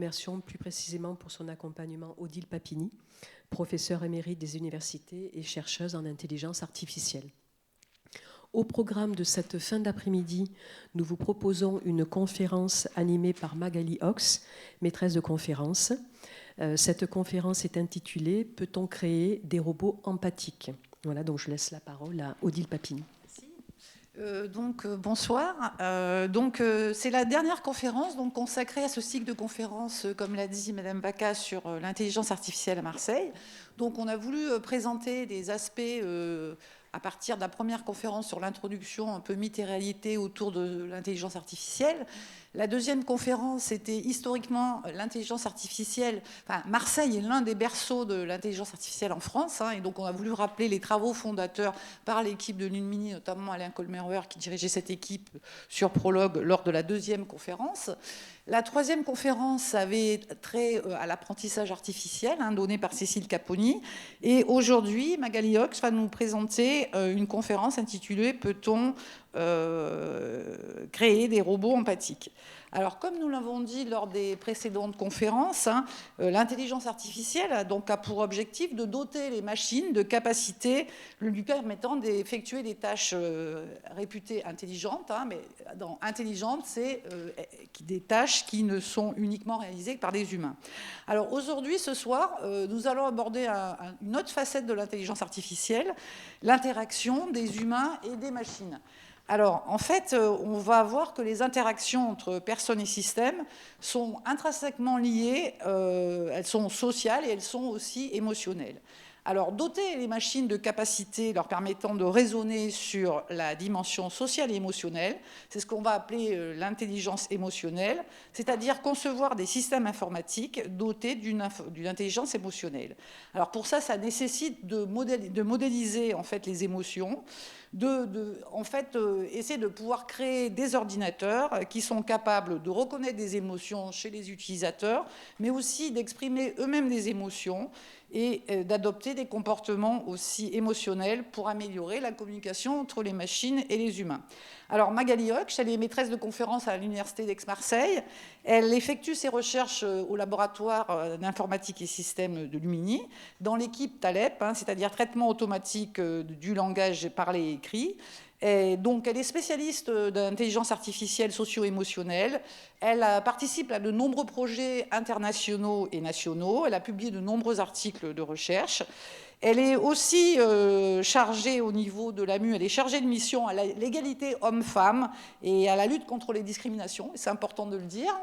remercions plus précisément pour son accompagnement Odile Papini, professeure émérite des universités et chercheuse en intelligence artificielle. Au programme de cette fin d'après-midi, nous vous proposons une conférence animée par Magali Ox, maîtresse de conférence. Cette conférence est intitulée « Peut-on créer des robots empathiques ?» Voilà, donc je laisse la parole à Odile Papini. Bonsoir. C'est la dernière conférence consacrée à ce cycle de conférences, comme l'a dit Madame Vaca, sur l'intelligence artificielle à Marseille. Donc, on a voulu présenter des aspects à partir de la première conférence sur l'introduction un peu mythe et réalité autour de l'intelligence artificielle. La deuxième conférence, c'était historiquement l'intelligence artificielle. Enfin, Marseille est l'un des berceaux de l'intelligence artificielle en France, et donc on a voulu rappeler les travaux fondateurs par l'équipe de l'UNMINI, notamment Alain Kolmerer, qui dirigeait cette équipe sur Prologue lors de la deuxième conférence. La troisième conférence avait trait à l'apprentissage artificiel, donné par Cécile Caponi. Et aujourd'hui, Magali Ox va nous présenter une conférence intitulée « Peut-on créer des robots empathiques ?» Alors, comme nous l'avons dit lors des précédentes conférences, l'intelligence artificielle a pour objectif de doter les machines de capacités lui permettant d'effectuer des tâches réputées intelligentes, mais dans intelligente, c'est des tâches qui ne sont uniquement réalisées que par des humains. Alors aujourd'hui, ce soir, nous allons aborder une autre facette de l'intelligence artificielle, l'interaction des humains et des machines. Alors, en fait, on va voir que les interactions entre personnes et systèmes sont intrinsèquement liées, elles sont sociales et elles sont aussi émotionnelles. Alors, doter les machines de capacités leur permettant de raisonner sur la dimension sociale et émotionnelle, c'est ce qu'on va appeler l'intelligence émotionnelle, c'est-à-dire concevoir des systèmes informatiques dotés d'une intelligence émotionnelle. Alors, pour ça, ça nécessite de modéliser en fait les émotions, essayer de pouvoir créer des ordinateurs qui sont capables de reconnaître des émotions chez les utilisateurs, mais aussi d'exprimer eux-mêmes des émotions et d'adopter des comportements aussi émotionnels pour améliorer la communication entre les machines et les humains. Alors Magali Ox, elle est maîtresse de conférence à l'Université d'Aix-Marseille. Elle effectue ses recherches au laboratoire d'informatique et systèmes de l'UMINI, dans l'équipe TALEP, c'est-à-dire traitement automatique du langage parlé et écrit. Et donc, elle est spécialiste d'intelligence artificielle socio-émotionnelle. Elle participe à de nombreux projets internationaux et nationaux. Elle a publié de nombreux articles de recherche. Elle est aussi chargée au niveau de l'AMU, elle est chargée de mission à l'égalité homme-femme et à la lutte contre les discriminations. C'est important de le dire.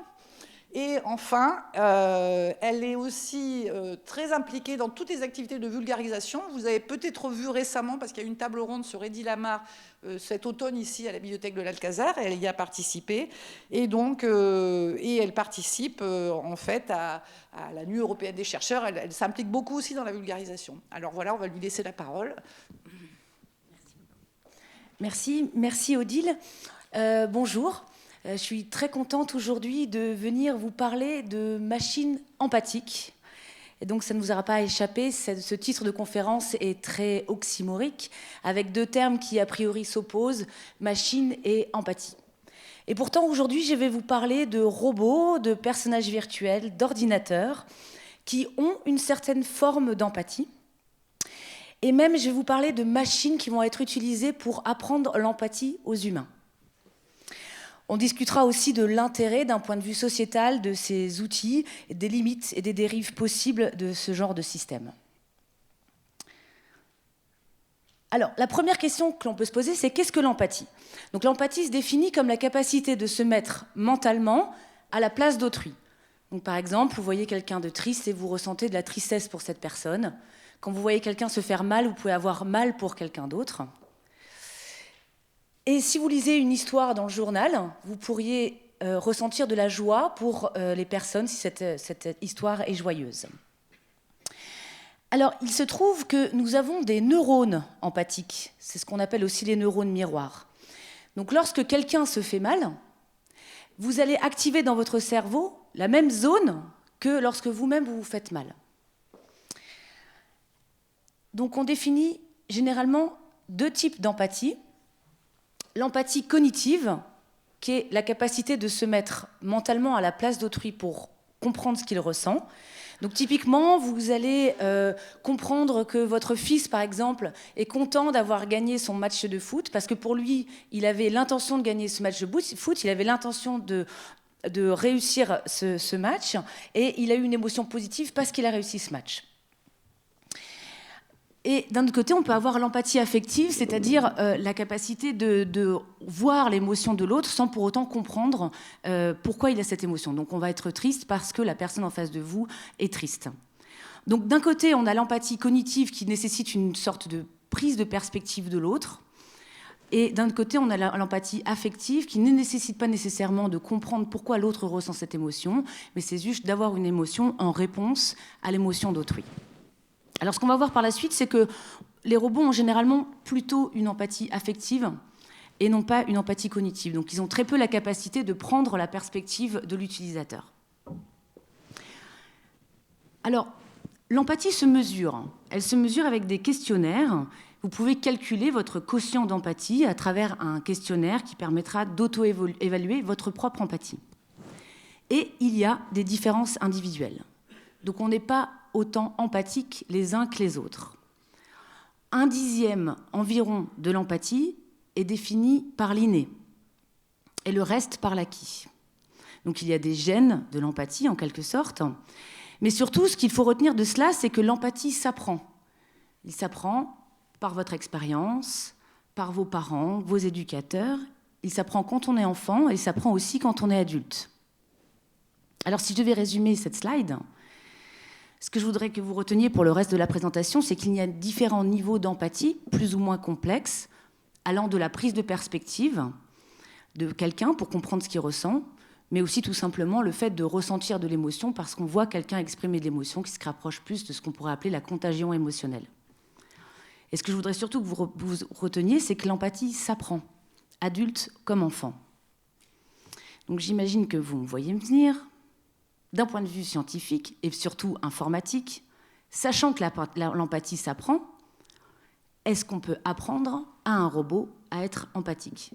Et enfin, elle est aussi très impliquée dans toutes les activités de vulgarisation. Vous avez peut-être vu récemment, parce qu'il y a eu une table ronde sur Eddy Lamar cet automne ici à la bibliothèque de l'Alcazar, elle y a participé. Et donc, elle participe en fait à la Nuit européenne des chercheurs. Elle s'implique beaucoup aussi dans la vulgarisation. Alors voilà, on va lui laisser la parole. Merci Odile. Bonjour. Je suis très contente aujourd'hui de venir vous parler de machines empathiques. Et donc, ça ne vous aura pas échappé, ce titre de conférence est très oxymorique, avec deux termes qui, a priori, s'opposent, machine et empathie. Et pourtant, aujourd'hui, je vais vous parler de robots, de personnages virtuels, d'ordinateurs, qui ont une certaine forme d'empathie. Et même, je vais vous parler de machines qui vont être utilisées pour apprendre l'empathie aux humains. On discutera aussi de l'intérêt d'un point de vue sociétal de ces outils, des limites et des dérives possibles de ce genre de système. Alors, la première question que l'on peut se poser, c'est qu'est-ce que l'empathie ? Donc, l'empathie se définit comme la capacité de se mettre mentalement à la place d'autrui. Donc, par exemple, vous voyez quelqu'un de triste et vous ressentez de la tristesse pour cette personne. Quand vous voyez quelqu'un se faire mal, vous pouvez avoir mal pour quelqu'un d'autre. Et si vous lisez une histoire dans le journal, vous pourriez ressentir de la joie pour les personnes si cette histoire est joyeuse. Alors, il se trouve que nous avons des neurones empathiques. C'est ce qu'on appelle aussi les neurones miroirs. Donc, lorsque quelqu'un se fait mal, vous allez activer dans votre cerveau la même zone que lorsque vous-même vous vous faites mal. Donc, on définit généralement deux types d'empathie. L'empathie cognitive, qui est la capacité de se mettre mentalement à la place d'autrui pour comprendre ce qu'il ressent. Donc typiquement, vous allez comprendre que votre fils, par exemple, est content d'avoir gagné son match de foot, parce que pour lui, il avait l'intention de gagner ce match de foot, il avait l'intention de réussir ce match, et il a eu une émotion positive parce qu'il a réussi ce match. Et d'un autre côté, on peut avoir l'empathie affective, c'est-à-dire la capacité de voir l'émotion de l'autre sans pour autant comprendre pourquoi il a cette émotion. Donc on va être triste parce que la personne en face de vous est triste. Donc d'un côté, on a l'empathie cognitive qui nécessite une sorte de prise de perspective de l'autre. Et d'un autre côté, on a l'empathie affective qui ne nécessite pas nécessairement de comprendre pourquoi l'autre ressent cette émotion, mais c'est juste d'avoir une émotion en réponse à l'émotion d'autrui. Alors ce qu'on va voir par la suite, c'est que les robots ont généralement plutôt une empathie affective et non pas une empathie cognitive. Donc ils ont très peu la capacité de prendre la perspective de l'utilisateur. Alors, l'empathie se mesure. Elle se mesure avec des questionnaires. Vous pouvez calculer votre quotient d'empathie à travers un questionnaire qui permettra d'auto-évaluer votre propre empathie. Et il y a des différences individuelles. Donc on n'est pas autant empathiques les uns que les autres. 1/10 environ de l'empathie est définie par l'inné et le reste par l'acquis. Donc il y a des gènes de l'empathie en quelque sorte, mais surtout ce qu'il faut retenir de cela, c'est que l'empathie s'apprend. Il s'apprend par votre expérience, par vos parents, vos éducateurs. Il s'apprend quand on est enfant et il s'apprend aussi quand on est adulte. Alors si je devais résumer cette slide, ce que je voudrais que vous reteniez pour le reste de la présentation, c'est qu'il y a différents niveaux d'empathie, plus ou moins complexes, allant de la prise de perspective de quelqu'un pour comprendre ce qu'il ressent, mais aussi tout simplement le fait de ressentir de l'émotion parce qu'on voit quelqu'un exprimer de l'émotion qui se rapproche plus de ce qu'on pourrait appeler la contagion émotionnelle. Et ce que je voudrais surtout que vous reteniez, c'est que l'empathie s'apprend, adulte comme enfant. Donc j'imagine que vous me voyez me venir. D'un point de vue scientifique et surtout informatique, sachant que l'empathie s'apprend, est-ce qu'on peut apprendre à un robot à être empathique ?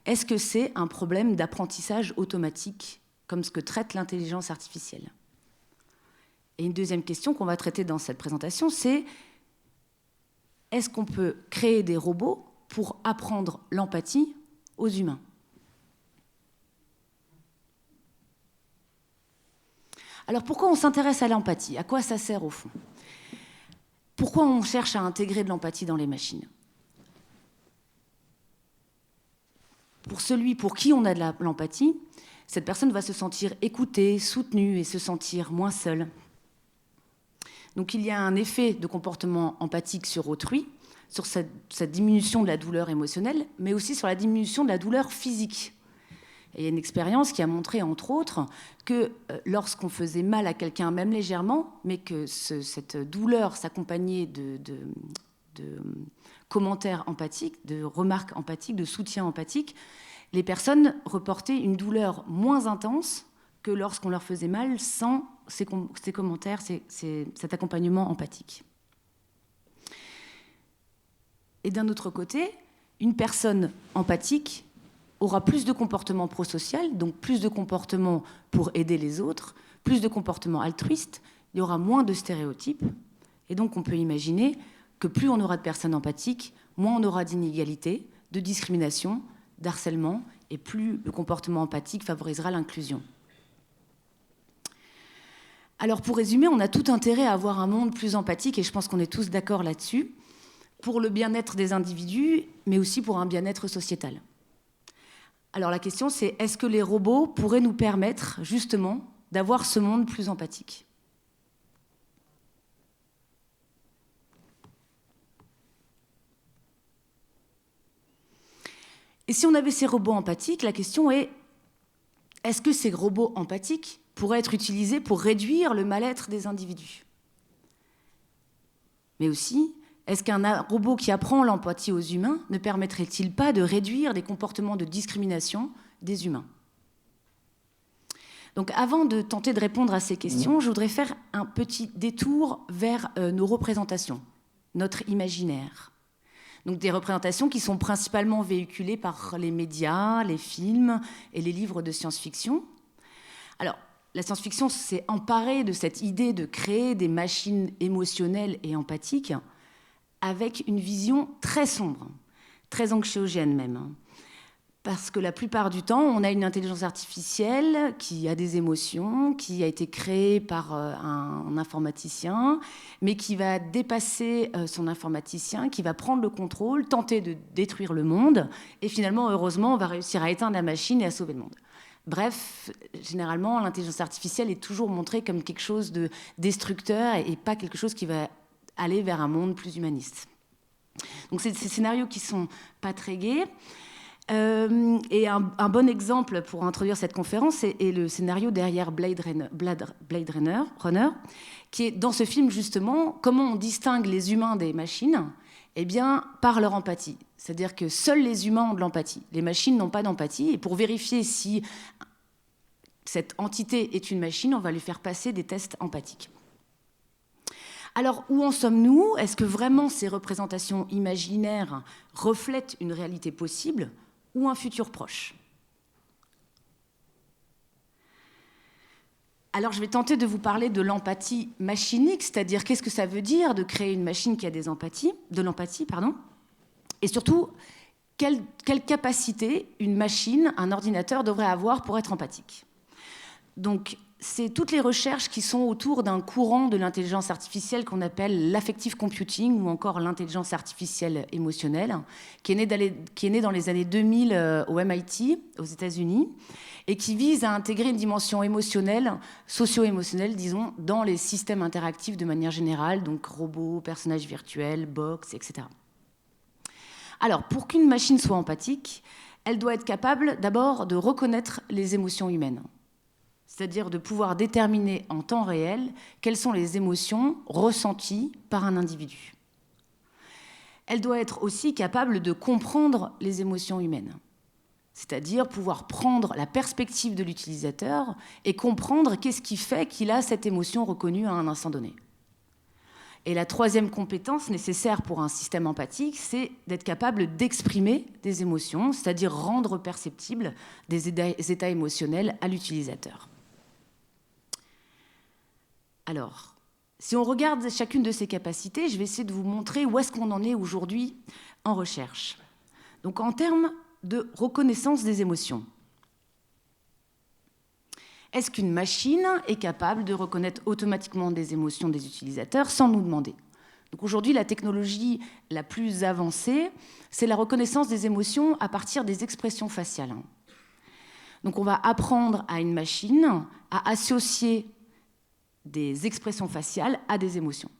Est-ce que c'est un problème d'apprentissage automatique, comme ce que traite l'intelligence artificielle ? Et une deuxième question qu'on va traiter dans cette présentation, c'est est-ce qu'on peut créer des robots pour apprendre l'empathie aux humains ? Alors pourquoi on s'intéresse à l'empathie ? À quoi ça sert au fond ? Pourquoi on cherche à intégrer de l'empathie dans les machines ? Pour celui pour qui on a de l'empathie, cette personne va se sentir écoutée, soutenue et se sentir moins seule. Donc il y a un effet de comportement empathique sur autrui, sur cette diminution de la douleur émotionnelle, mais aussi sur la diminution de la douleur physique. Et il y a une expérience qui a montré, entre autres, que lorsqu'on faisait mal à quelqu'un, même légèrement, mais que cette douleur s'accompagnait de commentaires empathiques, de remarques empathiques, de soutien empathique, les personnes reportaient une douleur moins intense que lorsqu'on leur faisait mal sans ces commentaires, cet accompagnement empathique. Et d'un autre côté, une personne empathique aura plus de comportement prosocial, donc plus de comportement pour aider les autres, plus de comportement altruiste, il y aura moins de stéréotypes. Et donc on peut imaginer que plus on aura de personnes empathiques, moins on aura d'inégalités, de discrimination, d'harcèlement, et plus le comportement empathique favorisera l'inclusion. Alors pour résumer, on a tout intérêt à avoir un monde plus empathique, et je pense qu'on est tous d'accord là-dessus, pour le bien-être des individus, mais aussi pour un bien-être sociétal. Alors la question c'est, est-ce que les robots pourraient nous permettre justement d'avoir ce monde plus empathique ? Et si on avait ces robots empathiques, la question est, est-ce que ces robots empathiques pourraient être utilisés pour réduire le mal-être des individus ? Mais aussi, est-ce qu'un robot qui apprend l'empathie aux humains ne permettrait-il pas de réduire les comportements de discrimination des humains ? Donc avant de tenter de répondre à ces questions, je voudrais faire un petit détour vers nos représentations, notre imaginaire. Donc des représentations qui sont principalement véhiculées par les médias, les films et les livres de science-fiction. Alors, la science-fiction s'est emparée de cette idée de créer des machines émotionnelles et empathiques avec une vision très sombre, très anxiogène même. Parce que la plupart du temps, on a une intelligence artificielle qui a des émotions, qui a été créée par un informaticien, mais qui va dépasser son informaticien, qui va prendre le contrôle, tenter de détruire le monde, et finalement, heureusement, on va réussir à éteindre la machine et à sauver le monde. Bref, généralement, l'intelligence artificielle est toujours montrée comme quelque chose de destructeur et pas quelque chose qui va aller vers un monde plus humaniste. Donc c'est ces scénarios qui sont pas très gais. Et un bon exemple pour introduire cette conférence est le scénario derrière Blade Runner, qui est dans ce film justement comment on distingue les humains des machines. Eh bien, par leur empathie. C'est-à-dire que seuls les humains ont de l'empathie. Les machines n'ont pas d'empathie. Et pour vérifier si cette entité est une machine, on va lui faire passer des tests empathiques. Alors, où en sommes-nous? Est-ce que vraiment ces représentations imaginaires reflètent une réalité possible ou un futur proche? Alors, je vais tenter de vous parler de l'empathie machinique, c'est-à-dire qu'est-ce que ça veut dire de créer une machine qui a de l'empathie, et surtout, quelle capacité une machine, un ordinateur devrait avoir pour être empathique. Donc, c'est toutes les recherches qui sont autour d'un courant de l'intelligence artificielle qu'on appelle l'affective computing ou encore l'intelligence artificielle émotionnelle, qui est né dans les années 2000 au MIT, aux États-Unis, et qui vise à intégrer une dimension émotionnelle, socio-émotionnelle, disons, dans les systèmes interactifs de manière générale, donc robots, personnages virtuels, box, etc. Alors, pour qu'une machine soit empathique, elle doit être capable d'abord de reconnaître les émotions humaines. C'est-à-dire de pouvoir déterminer en temps réel quelles sont les émotions ressenties par un individu. Elle doit être aussi capable de comprendre les émotions humaines, c'est-à-dire pouvoir prendre la perspective de l'utilisateur et comprendre qu'est-ce qui fait qu'il a cette émotion reconnue à un instant donné. Et la troisième compétence nécessaire pour un système empathique, c'est d'être capable d'exprimer des émotions, c'est-à-dire rendre perceptibles des états émotionnels à l'utilisateur. Alors, si on regarde chacune de ces capacités, je vais essayer de vous montrer où est-ce qu'on en est aujourd'hui en recherche. Donc, en termes de reconnaissance des émotions, est-ce qu'une machine est capable de reconnaître automatiquement des émotions des utilisateurs sans nous demander? Donc aujourd'hui, la technologie la plus avancée, c'est la reconnaissance des émotions à partir des expressions faciales. Donc on va apprendre à une machine à associer des expressions faciales à des émotions.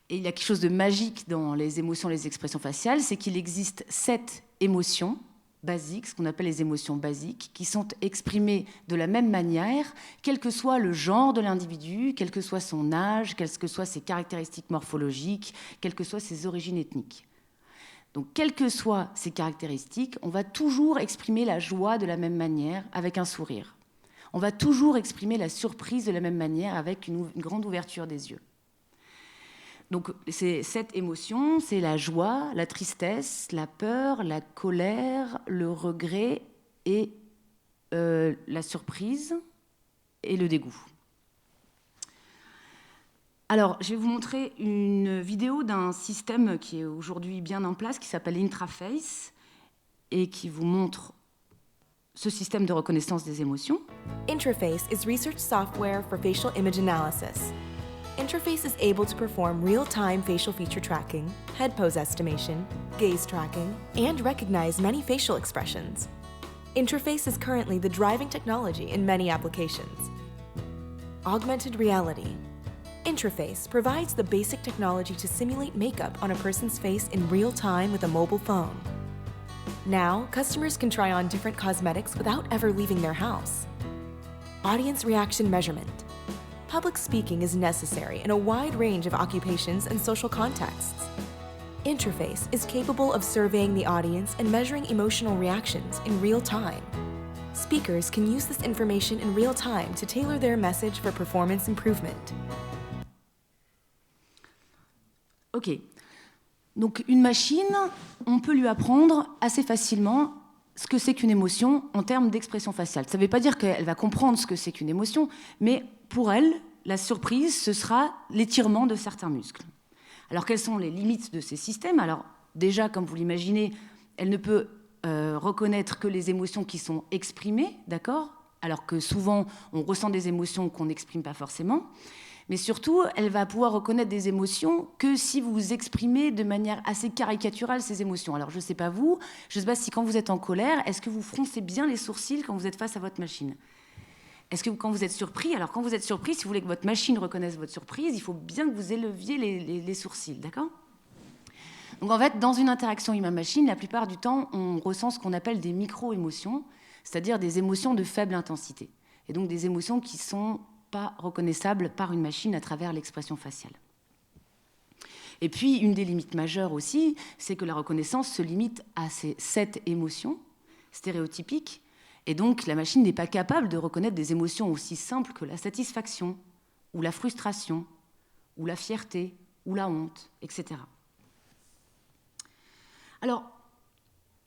Et il y a quelque chose de magique dans les émotions, les expressions faciales, c'est qu'il existe 7 émotions basiques, ce qu'on appelle les émotions basiques, qui sont exprimées de la même manière, quel que soit le genre de l'individu, quel que soit son âge, quelles que soient ses caractéristiques morphologiques, quelles que soient ses origines ethniques. Donc, quelles que soient ces caractéristiques, on va toujours exprimer la joie de la même manière, avec un sourire. On va toujours exprimer la surprise de la même manière, avec une grande ouverture des yeux. Donc, ces 7 émotions, c'est la joie, la tristesse, la peur, la colère, le regret et la surprise et le dégoût. Alors, je vais vous montrer une vidéo d'un système qui est aujourd'hui bien en place, qui s'appelle Intraface, et qui vous montre ce système de reconnaissance des émotions. Intraface is research software for facial image analysis. Intraface is able to perform real-time facial feature tracking, head pose estimation, gaze tracking, and recognize many facial expressions. Intraface is currently the driving technology in many applications. Augmented reality. Intraface provides the basic technology to simulate makeup on a person's face in real time with a mobile phone. Now, customers can try on different cosmetics without ever leaving their house. Audience reaction measurement. Public speaking is necessary in a wide range of occupations and social contexts. Intraface is capable of surveying the audience and measuring emotional reactions in real time. Speakers can use this information in real time to tailor their message for performance improvement. Ok. Donc une machine, on peut lui apprendre assez facilement ce que c'est qu'une émotion en termes d'expression faciale. Ça ne veut pas dire qu'elle va comprendre ce que c'est qu'une émotion, mais pour elle, la surprise, ce sera l'étirement de certains muscles. Alors, quelles sont les limites de ces systèmes? Alors, déjà, comme vous l'imaginez, elle ne peut reconnaître que les émotions qui sont exprimées, d'accord? Alors que souvent, on ressent des émotions qu'on n'exprime pas forcément. Mais surtout, elle va pouvoir reconnaître des émotions que si vous exprimez de manière assez caricaturale ces émotions. Alors, je ne sais pas vous, je ne sais pas si quand vous êtes en colère, est-ce que vous froncez bien les sourcils quand vous êtes face à votre machine? Est-ce que quand vous êtes surpris, alors quand vous êtes surpris, si vous voulez que votre machine reconnaisse votre surprise, il faut bien que vous éleviez les sourcils, d'accord? Donc en fait, dans une interaction humain-machine, la plupart du temps, on ressent ce qu'on appelle des micro-émotions, c'est-à-dire des émotions de faible intensité. Et donc des émotions qui ne sont pas reconnaissables par une machine à travers l'expression faciale. Et puis, une des limites majeures aussi, c'est que la reconnaissance se limite à ces 7 émotions stéréotypiques. Et donc, la machine n'est pas capable de reconnaître des émotions aussi simples que la satisfaction, ou la frustration, ou la fierté, ou la honte, etc. Alors,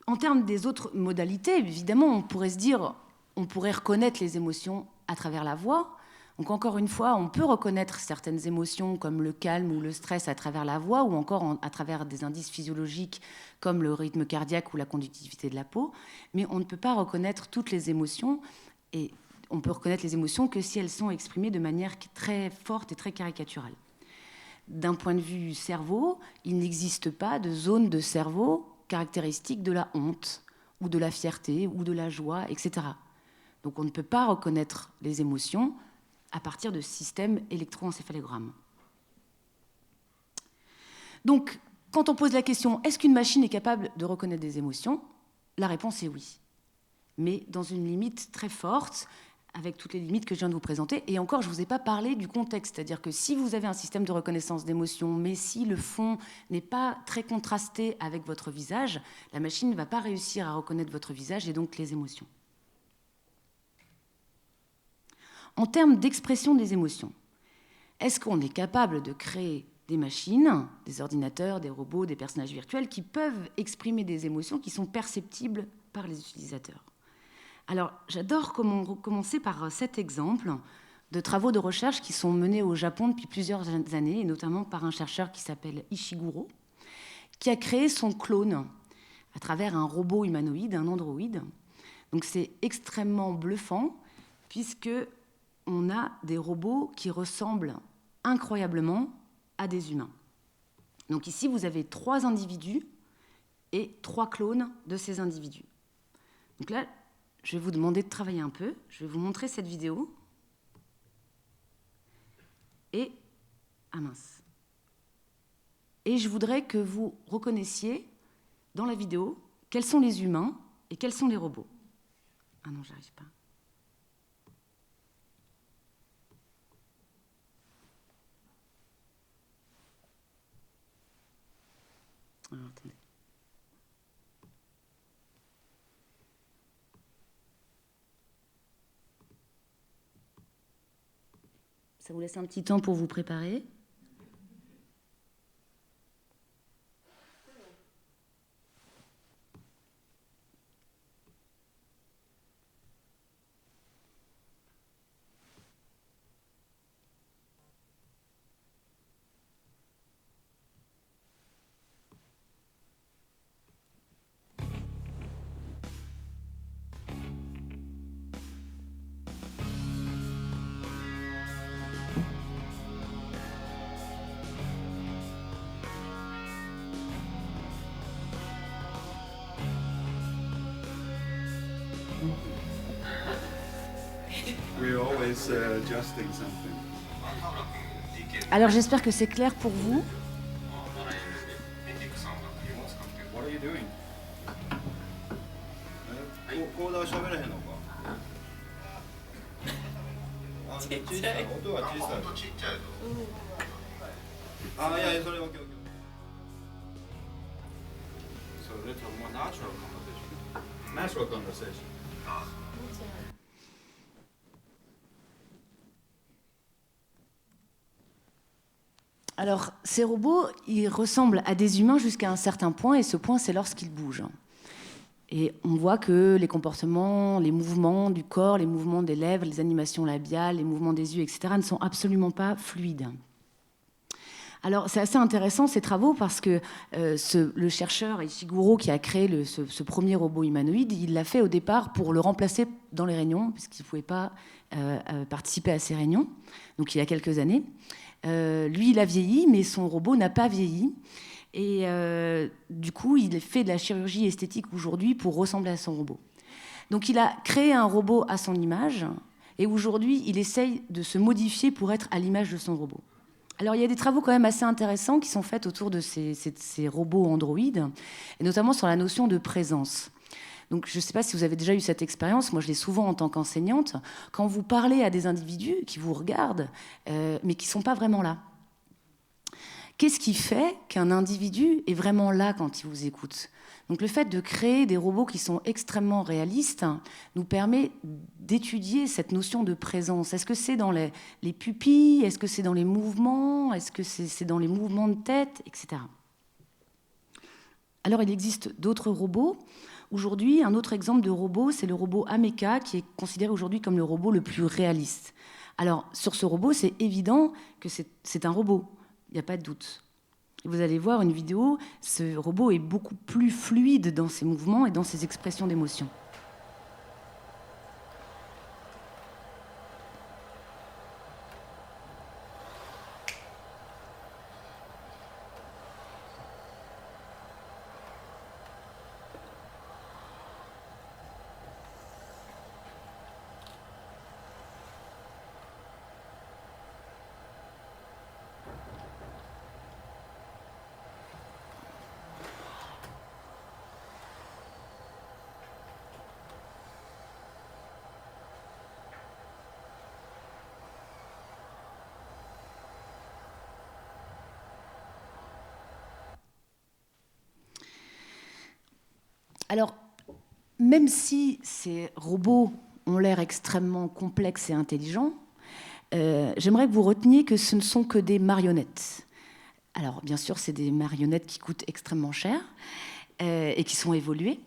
en termes des autres modalités, évidemment, on pourrait se dire, on pourrait reconnaître les émotions à travers la voix. Donc, encore une fois, on peut reconnaître certaines émotions comme le calme ou le stress à travers la voix, ou encore à travers des indices physiologiques comme le rythme cardiaque ou la conductivité de la peau, mais on ne peut pas reconnaître toutes les émotions, et on peut reconnaître les émotions que si elles sont exprimées de manière très forte et très caricaturale. D'un point de vue cerveau, il n'existe pas de zone de cerveau caractéristique de la honte, ou de la fierté, ou de la joie, etc. Donc on ne peut pas reconnaître les émotions à partir de systèmes électroencéphalogrammes. Donc, quand on pose la question « est-ce qu'une machine est capable de reconnaître des émotions ?», la réponse est oui, mais dans une limite très forte, avec toutes les limites que je viens de vous présenter. Et encore, je ne vous ai pas parlé du contexte, c'est-à-dire que si vous avez un système de reconnaissance d'émotions, mais si le fond n'est pas très contrasté avec votre visage, la machine ne va pas réussir à reconnaître votre visage et donc les émotions. En termes d'expression des émotions, est-ce qu'on est capable de créer des machines, des ordinateurs, des robots, des personnages virtuels qui peuvent exprimer des émotions qui sont perceptibles par les utilisateurs? Alors, j'adore commencer par cet exemple de travaux de recherche qui sont menés au Japon depuis plusieurs années, et notamment par un chercheur qui s'appelle Ishiguro, qui a créé son clone à travers un robot humanoïde, un androïde. Donc c'est extrêmement bluffant, puisque on a des robots qui ressemblent incroyablement à des humains. Donc ici, vous avez 3 individus et 3 clones de ces individus. Donc là, je vais vous demander de travailler un peu. Je vais vous montrer cette vidéo. Et... ah mince. Et je voudrais que vous reconnaissiez dans la vidéo quels sont les humains et quels sont les robots. Ah non, j'arrive pas. Alors, attendez. Ça vous laisse un petit temps pour vous préparer. We're always adjusting something. Alors j'espère que c'est clair pour vous. What are you doing? コーダー喋れへんのか。ちっちゃい。音が小さい。あ、いや、それは今日。So let's have more natural conversation. Natural conversation. Alors, ces robots, ils ressemblent à des humains jusqu'à un certain point, et ce point, c'est lorsqu'ils bougent. Et on voit que les comportements, les mouvements du corps, les mouvements des lèvres, les animations labiales, les mouvements des yeux, etc., ne sont absolument pas fluides. Alors, c'est assez intéressant ces travaux parce que le chercheur Ishiguro qui a créé ce premier robot humanoïde, il l'a fait au départ pour le remplacer dans les réunions, puisqu'il ne pouvait pas participer à ces réunions, donc il y a quelques années. Lui, il a vieilli, mais son robot n'a pas vieilli. Et du coup, il fait de la chirurgie esthétique aujourd'hui pour ressembler à son robot. Donc, il a créé un robot à son image, et aujourd'hui, il essaye de se modifier pour être à l'image de son robot. Alors, il y a des travaux quand même assez intéressants qui sont faits autour de ces robots androïdes, et notamment sur la notion de présence. Donc, je ne sais pas si vous avez déjà eu cette expérience, moi je l'ai souvent en tant qu'enseignante, quand vous parlez à des individus qui vous regardent, mais qui ne sont pas vraiment là. Qu'est-ce qui fait qu'un individu est vraiment là quand il vous écoute ? Donc le fait de créer des robots qui sont extrêmement réalistes nous permet d'étudier cette notion de présence. Est-ce que c'est dans les pupilles ? Est-ce que c'est dans les mouvements ? Est-ce que c'est dans les mouvements de tête, etc. Alors il existe d'autres robots. Aujourd'hui, un autre exemple de robot, c'est le robot Ameca, qui est considéré aujourd'hui comme le robot le plus réaliste. Alors sur ce robot, c'est évident que c'est un robot. Il n'y a pas de doute. Vous allez voir une vidéo, ce robot est beaucoup plus fluide dans ses mouvements et dans ses expressions d'émotion. Alors, même si ces robots ont l'air extrêmement complexes et intelligents, j'aimerais que vous reteniez que ce ne sont que des marionnettes. Alors, bien sûr, c'est des marionnettes qui coûtent extrêmement cher et qui sont évoluées,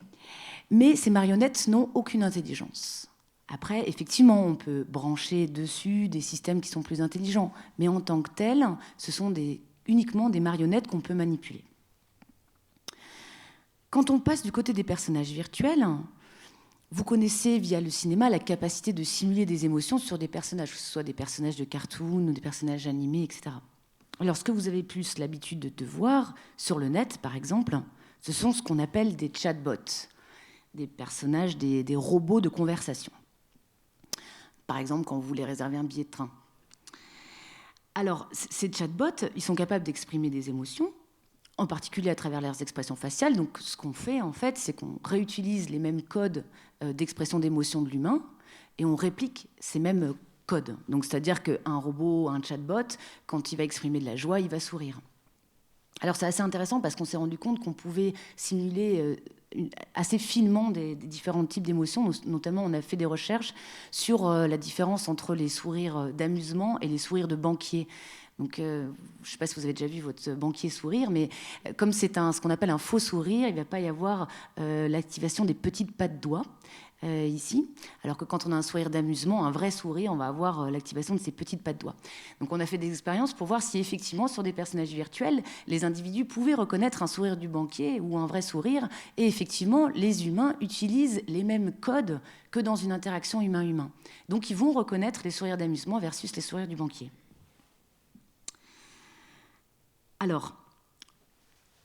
mais ces marionnettes n'ont aucune intelligence. Après, effectivement, on peut brancher dessus des systèmes qui sont plus intelligents, mais en tant que tels, ce sont uniquement des marionnettes qu'on peut manipuler. Quand on passe du côté des personnages virtuels, vous connaissez via le cinéma la capacité de simuler des émotions sur des personnages, que ce soit des personnages de cartoon ou des personnages animés, etc. Alors, ce que vous avez plus l'habitude de voir sur le net, par exemple, ce sont ce qu'on appelle des chatbots, des personnages, des robots de conversation. Par exemple, quand vous voulez réserver un billet de train. Alors, ces chatbots, ils sont capables d'exprimer des émotions, en particulier à travers leurs expressions faciales. Donc, ce qu'on fait, en fait, c'est qu'on réutilise les mêmes codes d'expression d'émotion de l'humain et on réplique ces mêmes codes. Donc, c'est-à-dire qu'un robot, un chatbot, quand il va exprimer de la joie, il va sourire. Alors, c'est assez intéressant parce qu'on s'est rendu compte qu'on pouvait simuler assez finement des différents types d'émotions. Notamment, on a fait des recherches sur la différence entre les sourires d'amusement et les sourires de banquier. Donc, je ne sais pas si vous avez déjà vu votre banquier sourire, mais comme c'est ce qu'on appelle un faux sourire, il ne va pas y avoir l'activation des petites pattes doigts ici, alors que quand on a un sourire d'amusement, un vrai sourire, on va avoir l'activation de ces petites pattes doigts. Donc, on a fait des expériences pour voir si effectivement, sur des personnages virtuels, les individus pouvaient reconnaître un sourire du banquier ou un vrai sourire, et effectivement, les humains utilisent les mêmes codes que dans une interaction humain-humain. Donc, ils vont reconnaître les sourires d'amusement versus les sourires du banquier. Alors,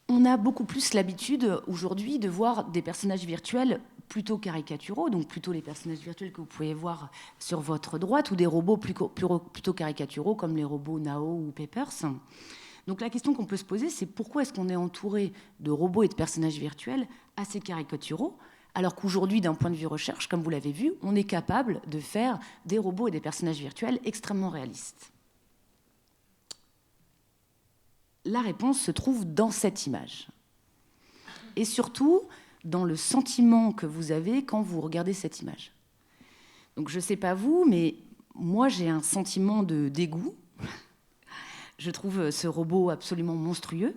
on a beaucoup plus l'habitude aujourd'hui de voir des personnages virtuels plutôt caricaturaux, donc plutôt les personnages virtuels que vous pouvez voir sur votre droite, ou des robots plutôt caricaturaux comme les robots Nao ou Papers. Donc la question qu'on peut se poser, c'est pourquoi est-ce qu'on est entouré de robots et de personnages virtuels assez caricaturaux, alors qu'aujourd'hui, d'un point de vue recherche, comme vous l'avez vu, on est capable de faire des robots et des personnages virtuels extrêmement réalistes. La réponse se trouve dans cette image. Et surtout, dans le sentiment que vous avez quand vous regardez cette image. Donc, je ne sais pas vous, mais moi, j'ai un sentiment de dégoût. Je trouve ce robot absolument monstrueux.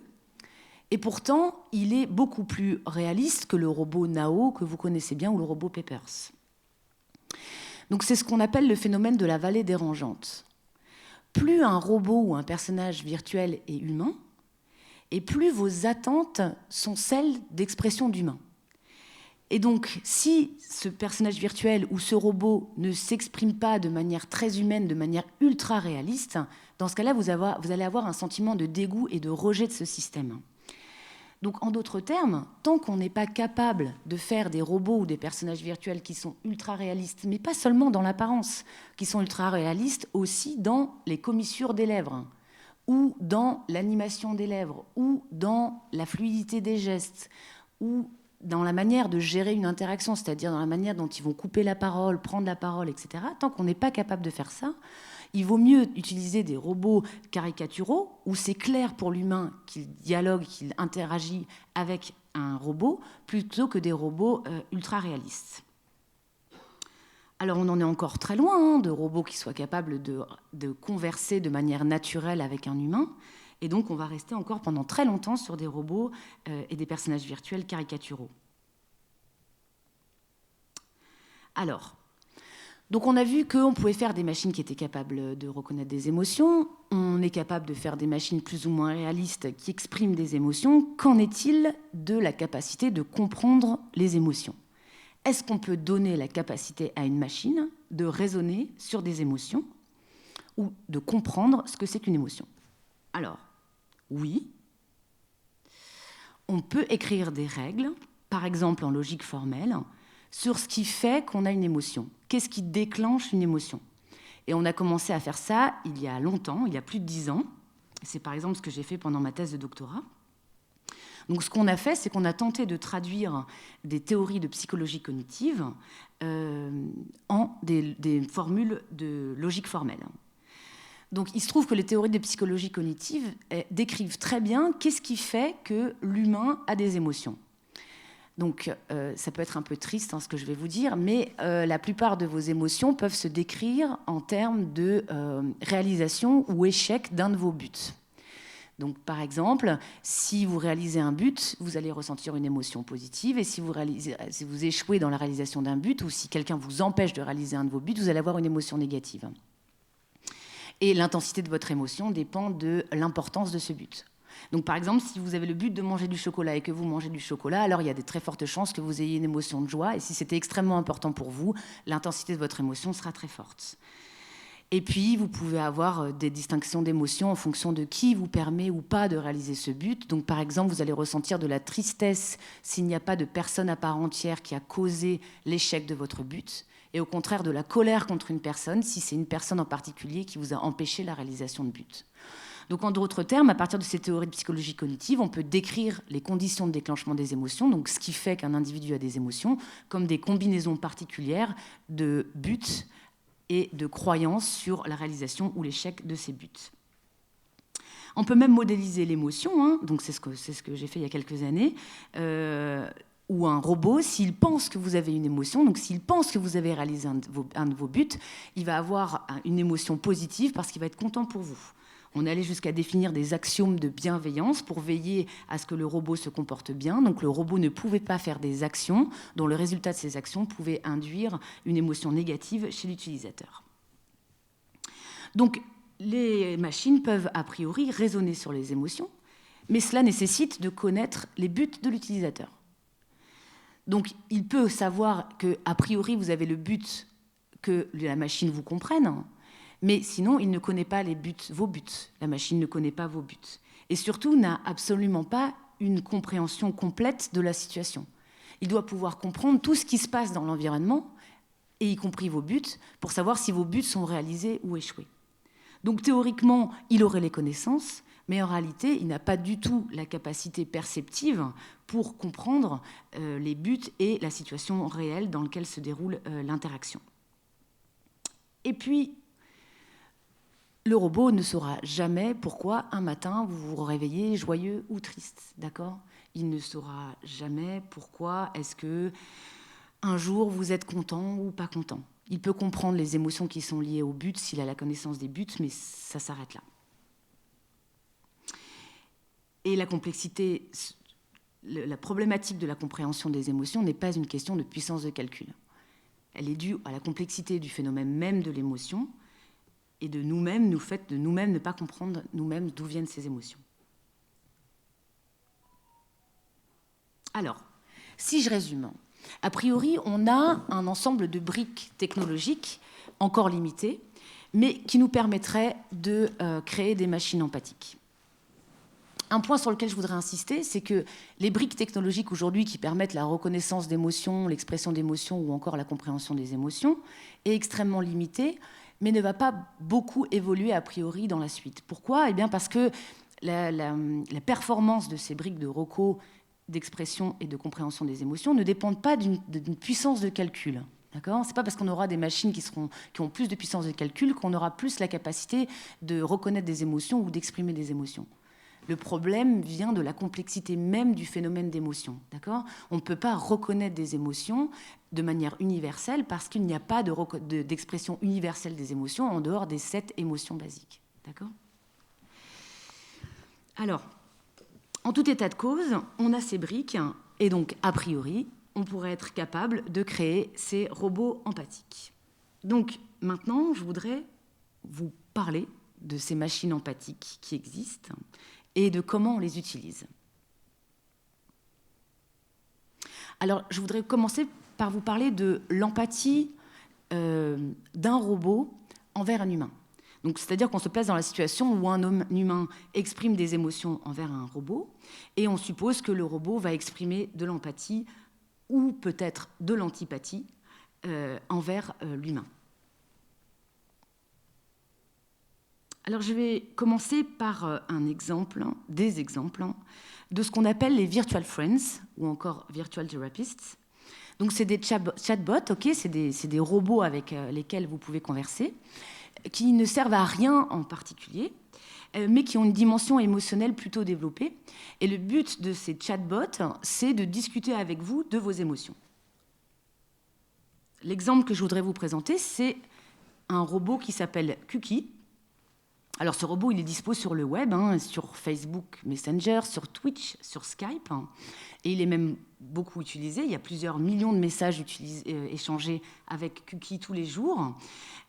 Et pourtant, il est beaucoup plus réaliste que le robot Nao, que vous connaissez bien, ou le robot Peppers. Donc c'est ce qu'on appelle le phénomène de la vallée dérangeante. Plus un robot ou un personnage virtuel est humain, et plus vos attentes sont celles d'expression d'humain. Et donc, si ce personnage virtuel ou ce robot ne s'exprime pas de manière très humaine, de manière ultra réaliste, dans ce cas-là, vous allez avoir un sentiment de dégoût et de rejet de ce système. Donc, en d'autres termes, tant qu'on n'est pas capable de faire des robots ou des personnages virtuels qui sont ultra réalistes, mais pas seulement dans l'apparence, qui sont ultra réalistes aussi dans les commissures des lèvres, ou dans l'animation des lèvres, ou dans la fluidité des gestes, ou dans la manière de gérer une interaction, c'est-à-dire dans la manière dont ils vont couper la parole, prendre la parole, etc. Tant qu'on n'est pas capable de faire ça, il vaut mieux utiliser des robots caricaturaux, où c'est clair pour l'humain qu'il dialogue, qu'il interagit avec un robot, plutôt que des robots ultra réalistes. Alors on en est encore très loin, de robots qui soient capables de converser de manière naturelle avec un humain. Et donc, on va rester encore pendant très longtemps sur des robots et des personnages virtuels caricaturaux. Alors, donc on a vu qu'on pouvait faire des machines qui étaient capables de reconnaître des émotions. On est capable de faire des machines plus ou moins réalistes qui expriment des émotions. Qu'en est-il de la capacité de comprendre les émotions ? Est-ce qu'on peut donner la capacité à une machine de raisonner sur des émotions ou de comprendre ce que c'est qu'une émotion ? Alors, oui, on peut écrire des règles, par exemple en logique formelle, sur ce qui fait qu'on a une émotion. Qu'est-ce qui déclenche une émotion ? Et on a commencé à faire ça il y a longtemps, il y a plus de 10 ans. C'est par exemple ce que j'ai fait pendant ma thèse de doctorat. Donc ce qu'on a fait, c'est qu'on a tenté de traduire des théories de psychologie cognitive en des formules de logique formelle. Donc, il se trouve que les théories de psychologie cognitive décrivent très bien qu'est-ce qui fait que l'humain a des émotions. Donc, ça peut être un peu triste ce que je vais vous dire, mais la plupart de vos émotions peuvent se décrire en termes de réalisation ou échec d'un de vos buts. Donc, par exemple, si vous réalisez un but, vous allez ressentir une émotion positive, et si vous échouez dans la réalisation d'un but, ou si quelqu'un vous empêche de réaliser un de vos buts, vous allez avoir une émotion négative. Et l'intensité de votre émotion dépend de l'importance de ce but. Donc, par exemple, si vous avez le but de manger du chocolat et que vous mangez du chocolat, alors il y a de très fortes chances que vous ayez une émotion de joie. Et si c'était extrêmement important pour vous, l'intensité de votre émotion sera très forte. Et puis, vous pouvez avoir des distinctions d'émotions en fonction de qui vous permet ou pas de réaliser ce but. Donc, par exemple, vous allez ressentir de la tristesse s'il n'y a pas de personne à part entière qui a causé l'échec de votre but. Et au contraire, de la colère contre une personne, si c'est une personne en particulier qui vous a empêché la réalisation de but. Donc, en d'autres termes, à partir de ces théories de psychologie cognitive, on peut décrire les conditions de déclenchement des émotions, donc ce qui fait qu'un individu a des émotions, comme des combinaisons particulières de buts et de croyances sur la réalisation ou l'échec de ces buts. On peut même modéliser l'émotion, donc c'est ce que j'ai fait il y a quelques années, ou un robot, s'il pense que vous avez une émotion, donc s'il pense que vous avez réalisé un de vos buts, il va avoir une émotion positive parce qu'il va être content pour vous. On est allé jusqu'à définir des axiomes de bienveillance pour veiller à ce que le robot se comporte bien. Donc le robot ne pouvait pas faire des actions dont le résultat de ces actions pouvait induire une émotion négative chez l'utilisateur. Donc les machines peuvent a priori raisonner sur les émotions, mais cela nécessite de connaître les buts de l'utilisateur. Donc, il peut savoir qu'a priori, vous avez le but que la machine vous comprenne, mais sinon, il ne connaît pas vos buts. La machine ne connaît pas vos buts. Et surtout, n'a absolument pas une compréhension complète de la situation. Il doit pouvoir comprendre tout ce qui se passe dans l'environnement, et y compris vos buts, pour savoir si vos buts sont réalisés ou échoués. Donc, théoriquement, il aurait les connaissances, mais en réalité, il n'a pas du tout la capacité perceptive pour comprendre les buts et la situation réelle dans laquelle se déroule l'interaction. Et puis, le robot ne saura jamais pourquoi un matin vous vous réveillez joyeux ou triste, d'accord ? Il ne saura jamais pourquoi est-ce que un jour vous êtes content ou pas content. Il peut comprendre les émotions qui sont liées au but s'il a la connaissance des buts, mais ça s'arrête là. Et la complexité, la problématique de la compréhension des émotions n'est pas une question de puissance de calcul. Elle est due à la complexité du phénomène même de l'émotion et de nous-mêmes, nous fait de nous-mêmes ne pas comprendre nous-mêmes d'où viennent ces émotions. Alors, si je résume, a priori, on a un ensemble de briques technologiques encore limitées, mais qui nous permettraient de créer des machines empathiques. Un point sur lequel je voudrais insister, c'est que les briques technologiques aujourd'hui qui permettent la reconnaissance d'émotions, l'expression d'émotions ou encore la compréhension des émotions est extrêmement limitée, mais ne va pas beaucoup évoluer a priori dans la suite. Pourquoi ? Eh bien parce que la performance de ces briques de reco, d'expression et de compréhension des émotions ne dépendent pas d'une puissance de calcul. D'accord ? C'est pas parce qu'on aura des machines qui ont plus de puissance de calcul qu'on aura plus la capacité de reconnaître des émotions ou d'exprimer des émotions. Le problème vient de la complexité même du phénomène d'émotion. D'accord ? On ne peut pas reconnaître des émotions de manière universelle parce qu'il n'y a pas d'expression universelle des émotions en dehors des 7 émotions basiques. D'accord ? Alors, en tout état de cause, on a ces briques et donc, a priori, on pourrait être capable de créer ces robots empathiques. Donc, maintenant, je voudrais vous parler de ces machines empathiques qui existent et de comment on les utilise. Alors, je voudrais commencer par vous parler de l'empathie d'un robot envers un humain. Donc, c'est-à-dire qu'on se place dans la situation où un homme humain exprime des émotions envers un robot, et on suppose que le robot va exprimer de l'empathie ou peut-être de l'antipathie envers l'humain. Alors, je vais commencer par des exemples de ce qu'on appelle les virtual friends ou encore virtual therapists. Donc, c'est des chatbots, ok, c'est des robots avec lesquels vous pouvez converser, qui ne servent à rien en particulier, mais qui ont une dimension émotionnelle plutôt développée. Et le but de ces chatbots, c'est de discuter avec vous de vos émotions. L'exemple que je voudrais vous présenter, c'est un robot qui s'appelle Kuki. Alors ce robot, il est dispo sur le web, sur Facebook Messenger, sur Twitch, sur Skype, et il est même beaucoup utilisé. Il y a plusieurs millions de messages échangés avec Kuki tous les jours,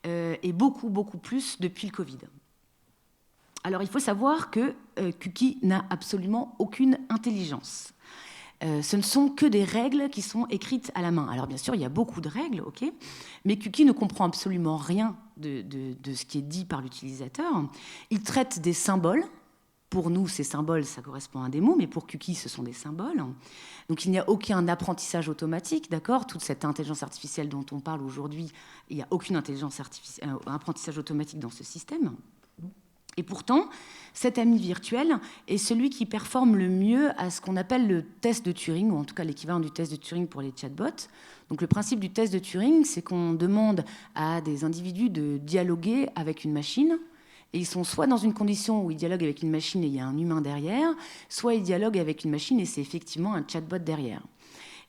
et beaucoup, beaucoup plus depuis le Covid. Alors il faut savoir que Kuki n'a absolument aucune intelligence. Ce ne sont que des règles qui sont écrites à la main. Alors bien sûr, il y a beaucoup de règles, ok, mais Kuki ne comprend absolument rien de ce qui est dit par l'utilisateur. Il traite des symboles. Pour nous, ces symboles, ça correspond à des mots, mais pour Kuki, ce sont des symboles. Donc il n'y a aucun apprentissage automatique, d'accord ? Toute cette intelligence artificielle dont on parle aujourd'hui, il n'y a aucune apprentissage automatique dans ce système. Et pourtant, cet ami virtuel est celui qui performe le mieux à ce qu'on appelle le test de Turing, ou en tout cas l'équivalent du test de Turing pour les chatbots. Donc le principe du test de Turing, c'est qu'on demande à des individus de dialoguer avec une machine, et ils sont soit dans une condition où ils dialoguent avec une machine et il y a un humain derrière, soit ils dialoguent avec une machine et c'est effectivement un chatbot derrière.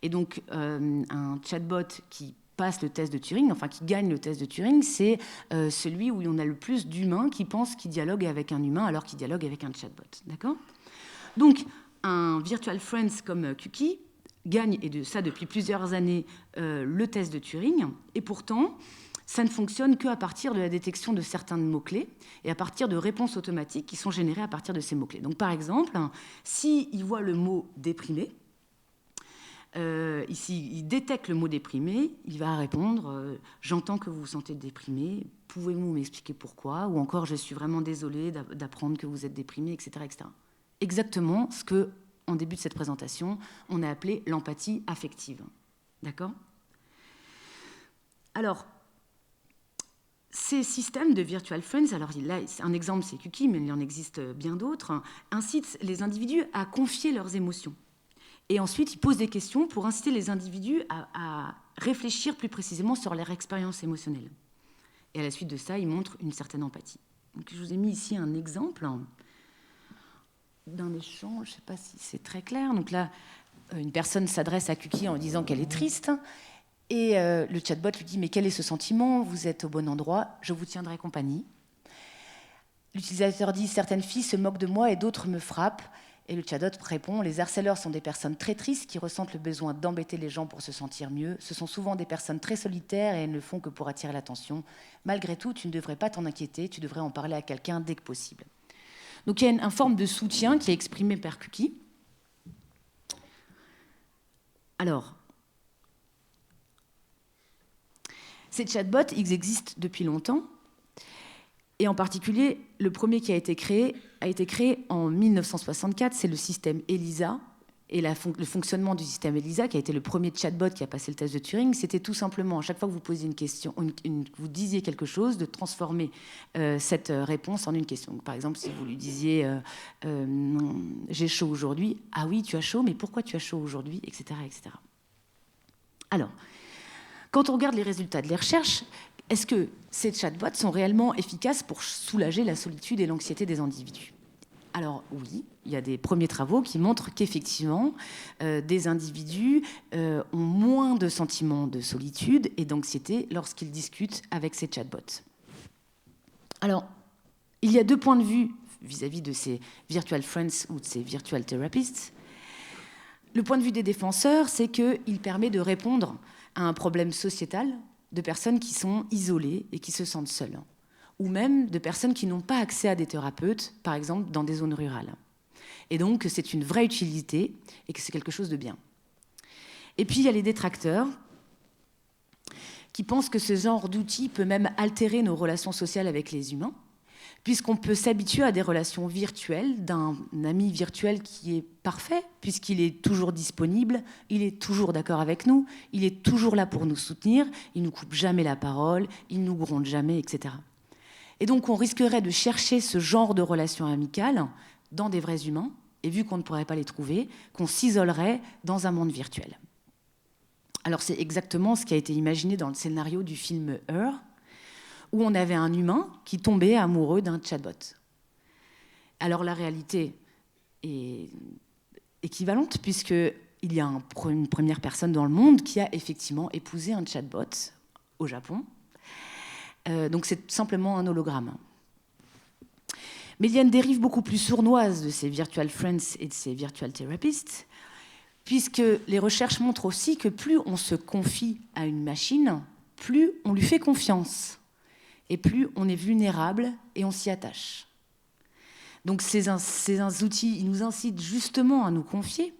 Et donc un chatbot qui passe le test de Turing, enfin qui gagne le test de Turing, c'est celui où on a le plus d'humains qui pensent qu'ils dialoguent avec un humain alors qu'ils dialoguent avec un chatbot. D'accord ? Donc, un virtual friends comme Kuki gagne, et de ça depuis plusieurs années, le test de Turing, et pourtant, ça ne fonctionne qu'à partir de la détection de certains mots-clés et à partir de réponses automatiques qui sont générées à partir de ces mots-clés. Donc, par exemple, s'il voit le mot « déprimé », ici, il détecte le mot déprimé, il va répondre j'entends que vous vous sentez déprimé, pouvez-vous m'expliquer pourquoi ? Ou encore, je suis vraiment désolé d'apprendre que vous êtes déprimé, etc., etc. Exactement ce que, en début de cette présentation, on a appelé l'empathie affective. D'accord ? Alors, ces systèmes de virtual friends, alors là, un exemple, c'est Kuki, mais il en existe bien d'autres, incitent les individus à confier leurs émotions. Et ensuite, ils posent des questions pour inciter les individus à réfléchir plus précisément sur leur expérience émotionnelle. Et à la suite de ça, ils montrent une certaine empathie. Donc, je vous ai mis ici un exemple d'un échange, je ne sais pas si c'est très clair. Donc là, une personne s'adresse à Kuki en disant qu'elle est triste. Et le chatbot lui dit « Mais quel est ce sentiment ? Vous êtes au bon endroit, je vous tiendrai compagnie. » L'utilisateur dit « Certaines filles se moquent de moi et d'autres me frappent. Et le chatbot répond: les harceleurs sont des personnes très tristes qui ressentent le besoin d'embêter les gens pour se sentir mieux. Ce sont souvent des personnes très solitaires et elles ne font que pour attirer l'attention. Malgré tout, tu ne devrais pas t'en inquiéter, tu devrais en parler à quelqu'un dès que possible. Donc il y a une forme de soutien qui est exprimé par Cookie. Alors, ces chatbots, ils existent depuis longtemps. Et en particulier, le premier qui a été créé en 1964, c'est le système ELISA. Et le fonctionnement du système ELISA, qui a été le premier chatbot qui a passé le test de Turing, c'était tout simplement, à chaque fois que vous posiez une question, vous disiez quelque chose, de transformer cette réponse en une question. Donc, par exemple, si vous lui disiez j'ai chaud aujourd'hui, ah oui, tu as chaud, mais pourquoi tu as chaud aujourd'hui, etc., etc. Alors, quand on regarde les résultats de les recherches, est-ce que ces chatbots sont réellement efficaces pour soulager la solitude et l'anxiété des individus ? Alors oui, il y a des premiers travaux qui montrent qu'effectivement, des individus ont moins de sentiments de solitude et d'anxiété lorsqu'ils discutent avec ces chatbots. Alors, il y a deux points de vue vis-à-vis de ces virtual friends ou de ces virtual therapists. Le point de vue des défenseurs, c'est qu'il permet de répondre à un problème sociétal de personnes qui sont isolées et qui se sentent seules, ou même de personnes qui n'ont pas accès à des thérapeutes, par exemple dans des zones rurales. Et donc, c'est une vraie utilité et que c'est quelque chose de bien. Et puis, il y a les détracteurs qui pensent que ce genre d'outil peut même altérer nos relations sociales avec les humains, puisqu'on peut s'habituer à des relations virtuelles, d'un ami virtuel qui est parfait, puisqu'il est toujours disponible, il est toujours d'accord avec nous, il est toujours là pour nous soutenir, il ne nous coupe jamais la parole, il ne nous gronde jamais, etc. Et donc on risquerait de chercher ce genre de relations amicales dans des vrais humains, et vu qu'on ne pourrait pas les trouver, qu'on s'isolerait dans un monde virtuel. Alors c'est exactement ce qui a été imaginé dans le scénario du film Her, où on avait un humain qui tombait amoureux d'un chatbot. Alors la réalité est équivalente, puisqu'il y a une première personne dans le monde qui a effectivement épousé un chatbot au Japon. Donc c'est simplement un hologramme. Mais il y a une dérive beaucoup plus sournoise de ces virtual friends et de ces virtual therapists, puisque les recherches montrent aussi que plus on se confie à une machine, plus on lui fait confiance. Et plus on est vulnérable et on s'y attache. Donc ces outils, ils nous incitent justement à nous confier.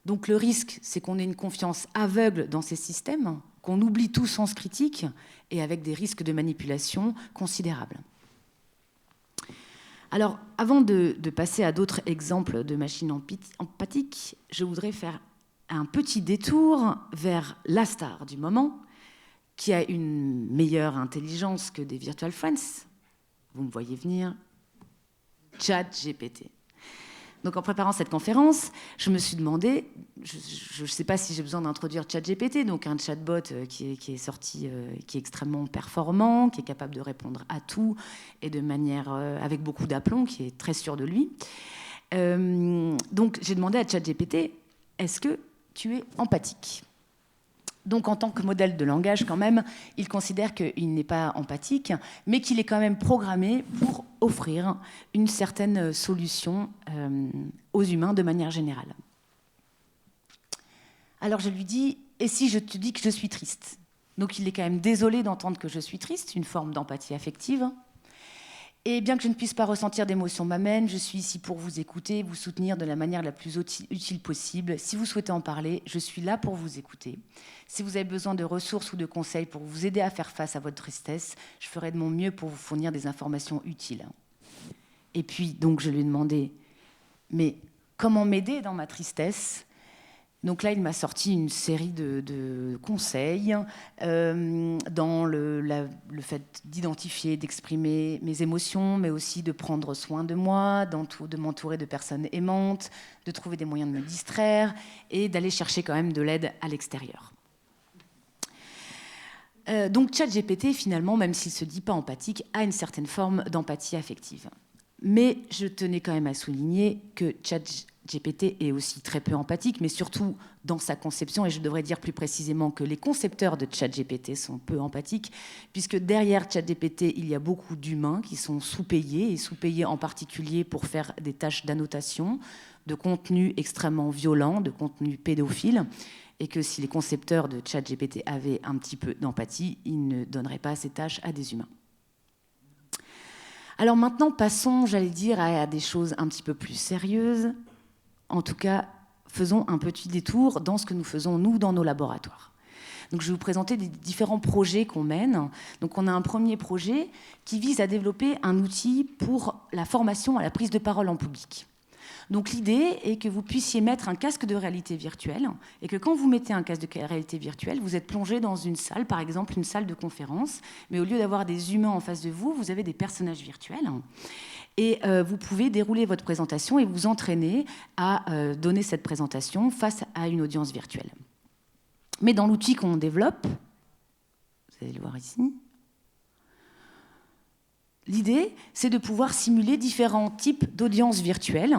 Donc le risque, c'est qu'on ait une confiance aveugle dans ces systèmes, qu'on oublie tout sens critique et avec des risques de manipulation considérables. Alors, avant de passer à d'autres exemples de machines empathiques, je voudrais faire un petit détour vers la star du moment, qui a une meilleure intelligence que des virtual friends. Vous me voyez venir. ChatGPT. Donc en préparant cette conférence, je me suis demandé, je ne sais pas si j'ai besoin d'introduire ChatGPT, donc un chatbot qui est sorti, qui est extrêmement performant, qui est capable de répondre à tout et de manière avec beaucoup d'aplomb, qui est très sûr de lui. Donc j'ai demandé à ChatGPT, est-ce que tu es empathique ? Donc, en tant que modèle de langage, quand même, il considère qu'il n'est pas empathique, mais qu'il est quand même programmé pour offrir une certaine solution aux humains de manière générale. Alors, je lui dis, et si je te dis que je suis triste ? Donc, il est quand même désolé d'entendre que je suis triste, une forme d'empathie affective. Et bien que je ne puisse pas ressentir d'émotion m'amène, je suis ici pour vous écouter, vous soutenir de la manière la plus utile possible. Si vous souhaitez en parler, je suis là pour vous écouter. Si vous avez besoin de ressources ou de conseils pour vous aider à faire face à votre tristesse, je ferai de mon mieux pour vous fournir des informations utiles. Et puis, donc, je lui ai demandé, mais comment m'aider dans ma tristesse ? Donc là, il m'a sorti une série de conseils dans le fait d'identifier, d'exprimer mes émotions, mais aussi de prendre soin de moi, de m'entourer de personnes aimantes, de trouver des moyens de me distraire et d'aller chercher quand même de l'aide à l'extérieur. Donc ChatGPT, finalement, même s'il ne se dit pas empathique, a une certaine forme d'empathie affective. Mais je tenais quand même à souligner que ChatGPT est aussi très peu empathique, mais surtout dans sa conception, et je devrais dire plus précisément que les concepteurs de ChatGPT sont peu empathiques, puisque derrière ChatGPT, il y a beaucoup d'humains qui sont sous-payés, et sous-payés en particulier pour faire des tâches d'annotation, de contenu extrêmement violent, de contenu pédophile, et que si les concepteurs de ChatGPT avaient un petit peu d'empathie, ils ne donneraient pas ces tâches à des humains. Alors maintenant, passons, j'allais dire, à des choses un petit peu plus sérieuses. En tout cas, faisons un petit détour dans ce que nous faisons, nous, dans nos laboratoires. Donc, je vais vous présenter les différents projets qu'on mène. Donc, on a un premier projet qui vise à développer un outil pour la formation à la prise de parole en public. Donc l'idée est que vous puissiez mettre un casque de réalité virtuelle et que quand vous mettez un casque de réalité virtuelle, vous êtes plongé dans une salle, par exemple une salle de conférence, mais au lieu d'avoir des humains en face de vous, vous avez des personnages virtuels. Et vous pouvez dérouler votre présentation et vous entraîner à donner cette présentation face à une audience virtuelle. Mais dans l'outil qu'on développe, vous allez le voir ici, l'idée, c'est de pouvoir simuler différents types d'audiences virtuelles,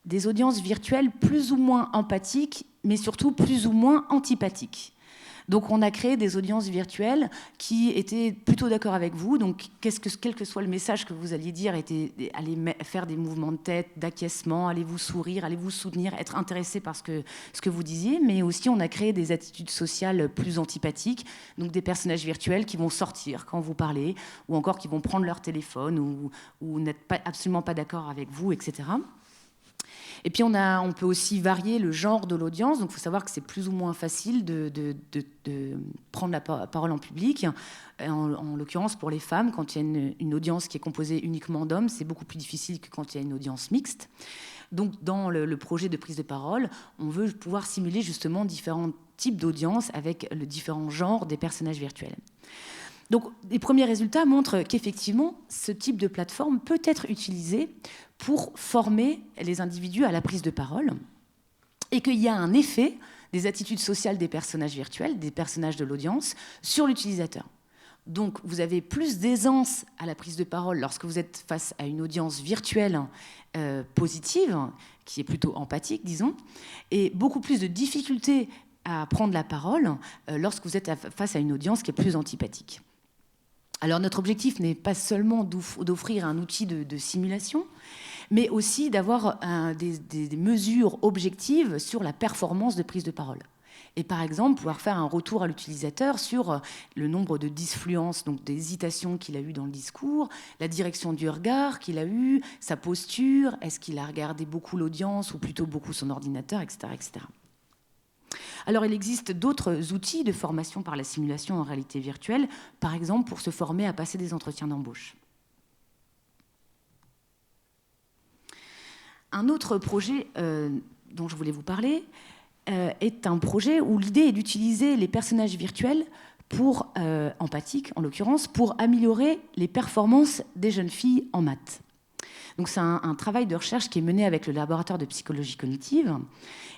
des audiences virtuelles plus ou moins empathiques, mais surtout plus ou moins antipathiques. Donc on a créé des audiences virtuelles qui étaient plutôt d'accord avec vous. Donc quel que soit le message que vous alliez dire, allez faire des mouvements de tête, d'acquiescement, allez vous sourire, allez vous soutenir, être intéressé par ce que vous disiez. Mais aussi on a créé des attitudes sociales plus antipathiques, donc des personnages virtuels qui vont sortir quand vous parlez, ou encore qui vont prendre leur téléphone, ou n'être absolument pas d'accord avec vous, etc. Et puis on peut aussi varier le genre de l'audience. Donc il faut savoir que c'est plus ou moins facile de prendre la parole en public. En l'occurrence, pour les femmes, quand il y a une audience qui est composée uniquement d'hommes, c'est beaucoup plus difficile que quand il y a une audience mixte. Donc dans le projet de prise de parole, on veut pouvoir simuler justement différents types d'audience avec le différent genre des personnages virtuels. Donc, les premiers résultats montrent qu'effectivement, ce type de plateforme peut être utilisé pour former les individus à la prise de parole et qu'il y a un effet des attitudes sociales des personnages virtuels, des personnages de l'audience, sur l'utilisateur. Donc, vous avez plus d'aisance à la prise de parole lorsque vous êtes face à une audience virtuelle positive, qui est plutôt empathique, disons, et beaucoup plus de difficulté à prendre la parole lorsque vous êtes face à une audience qui est plus antipathique. Alors notre objectif n'est pas seulement d'offrir un outil de simulation, mais aussi d'avoir des mesures objectives sur la performance de prise de parole. Et par exemple, pouvoir faire un retour à l'utilisateur sur le nombre de disfluences, donc d'hésitations qu'il a eues dans le discours, la direction du regard qu'il a eu, sa posture, est-ce qu'il a regardé beaucoup l'audience ou plutôt beaucoup son ordinateur, etc., etc. Alors, il existe d'autres outils de formation par la simulation en réalité virtuelle, par exemple pour se former à passer des entretiens d'embauche. Un autre projet dont je voulais vous parler est un projet où l'idée est d'utiliser les personnages virtuels empathiques en l'occurrence, pour améliorer les performances des jeunes filles en maths. Donc c'est un travail de recherche qui est mené avec le laboratoire de psychologie cognitive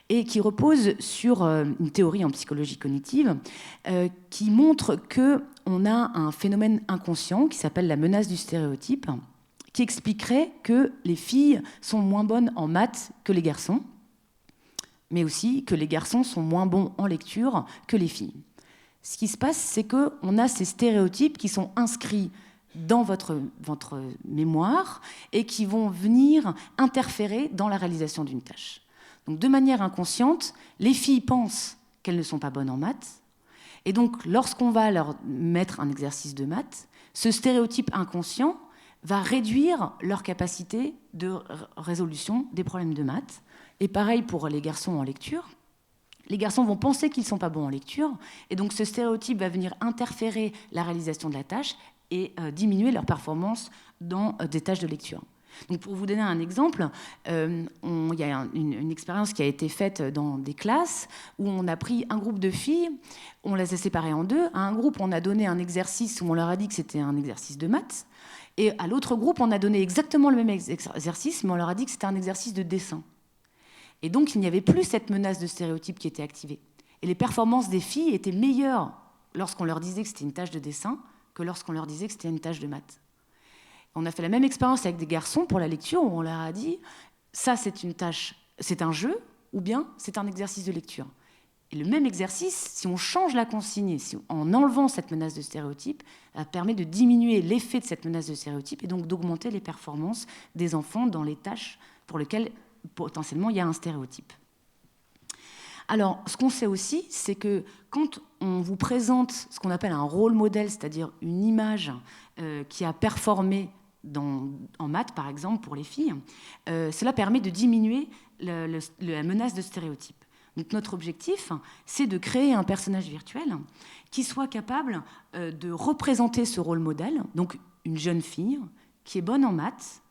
et qui repose sur une théorie en psychologie cognitive qui montre qu'on a un phénomène inconscient qui s'appelle la menace du stéréotype, qui expliquerait que les filles sont moins bonnes en maths que les garçons, mais aussi que les garçons sont moins bons en lecture que les filles. Ce qui se passe, c'est qu'on a ces stéréotypes qui sont inscrits dans votre mémoire et qui vont venir interférer dans la réalisation d'une tâche. Donc, de manière inconsciente, les filles pensent qu'elles ne sont pas bonnes en maths. Et donc, lorsqu'on va leur mettre un exercice de maths, ce stéréotype inconscient va réduire leur capacité de résolution des problèmes de maths. Et pareil pour les garçons en lecture. Les garçons vont penser qu'ils ne sont pas bons en lecture. Et donc, ce stéréotype va venir interférer la réalisation de la tâche et diminuer leur performance dans des tâches de lecture. Donc pour vous donner un exemple, il y a une expérience qui a été faite dans des classes où on a pris un groupe de filles, on les a séparées en deux. À un groupe, on a donné un exercice où on leur a dit que c'était un exercice de maths. Et à l'autre groupe, on a donné exactement le même exercice, mais on leur a dit que c'était un exercice de dessin. Et donc, il n'y avait plus cette menace de stéréotype qui était activée. Et les performances des filles étaient meilleures lorsqu'on leur disait que c'était une tâche de dessin que lorsqu'on leur disait que c'était une tâche de maths. On a fait la même expérience avec des garçons pour la lecture où on leur a dit ça c'est une tâche c'est un jeu ou bien c'est un exercice de lecture. Et le même exercice, si on change la consigne, en enlevant cette menace de stéréotype, permet de diminuer l'effet de cette menace de stéréotype et donc d'augmenter les performances des enfants dans les tâches pour lesquelles potentiellement il y a un stéréotype. Alors, ce qu'on sait aussi, c'est que quand on vous présente ce qu'on appelle un rôle modèle, c'est-à-dire une image qui a performé en maths, par exemple, pour les filles, cela permet de diminuer la menace de stéréotype. Donc notre objectif, c'est de créer un personnage virtuel qui soit capable de représenter ce rôle modèle, donc une jeune fille qui est bonne en maths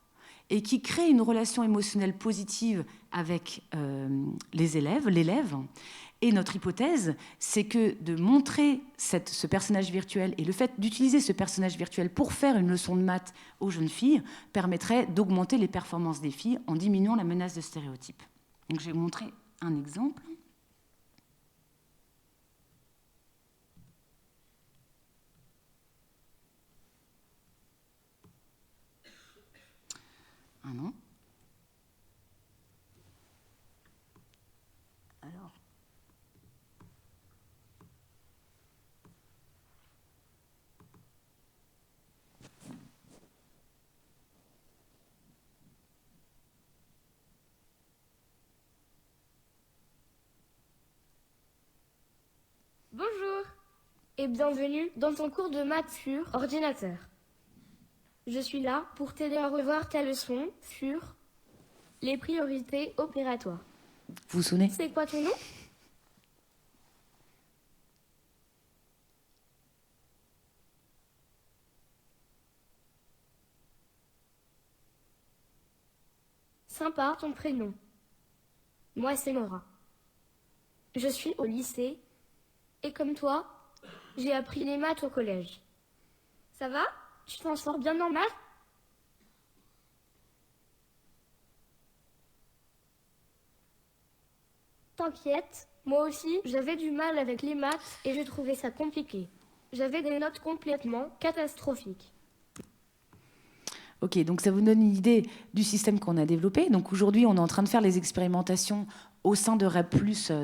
et qui crée une relation émotionnelle positive avec l'élève. Et notre hypothèse, c'est que de montrer ce personnage virtuel et le fait d'utiliser ce personnage virtuel pour faire une leçon de maths aux jeunes filles permettrait d'augmenter les performances des filles en diminuant la menace de stéréotype. Donc je vais vous montrer un exemple. Ah non. Alors. Bonjour et bienvenue dans ton cours de maths sur ordinateur. Je suis là pour t'aider à revoir ta leçon sur les priorités opératoires. Vous vous souvenez ? C'est quoi ton nom ? Sympa ton prénom. Moi c'est Nora. Je suis au lycée et comme toi, j'ai appris les maths au collège. Ça va ? Tu t'en sors bien en maths ? T'inquiète, moi aussi, j'avais du mal avec les maths et je trouvais ça compliqué. J'avais des notes complètement catastrophiques. Ok, donc ça vous donne une idée du système qu'on a développé. Donc aujourd'hui, on est en train de faire les expérimentations au sein de REP+,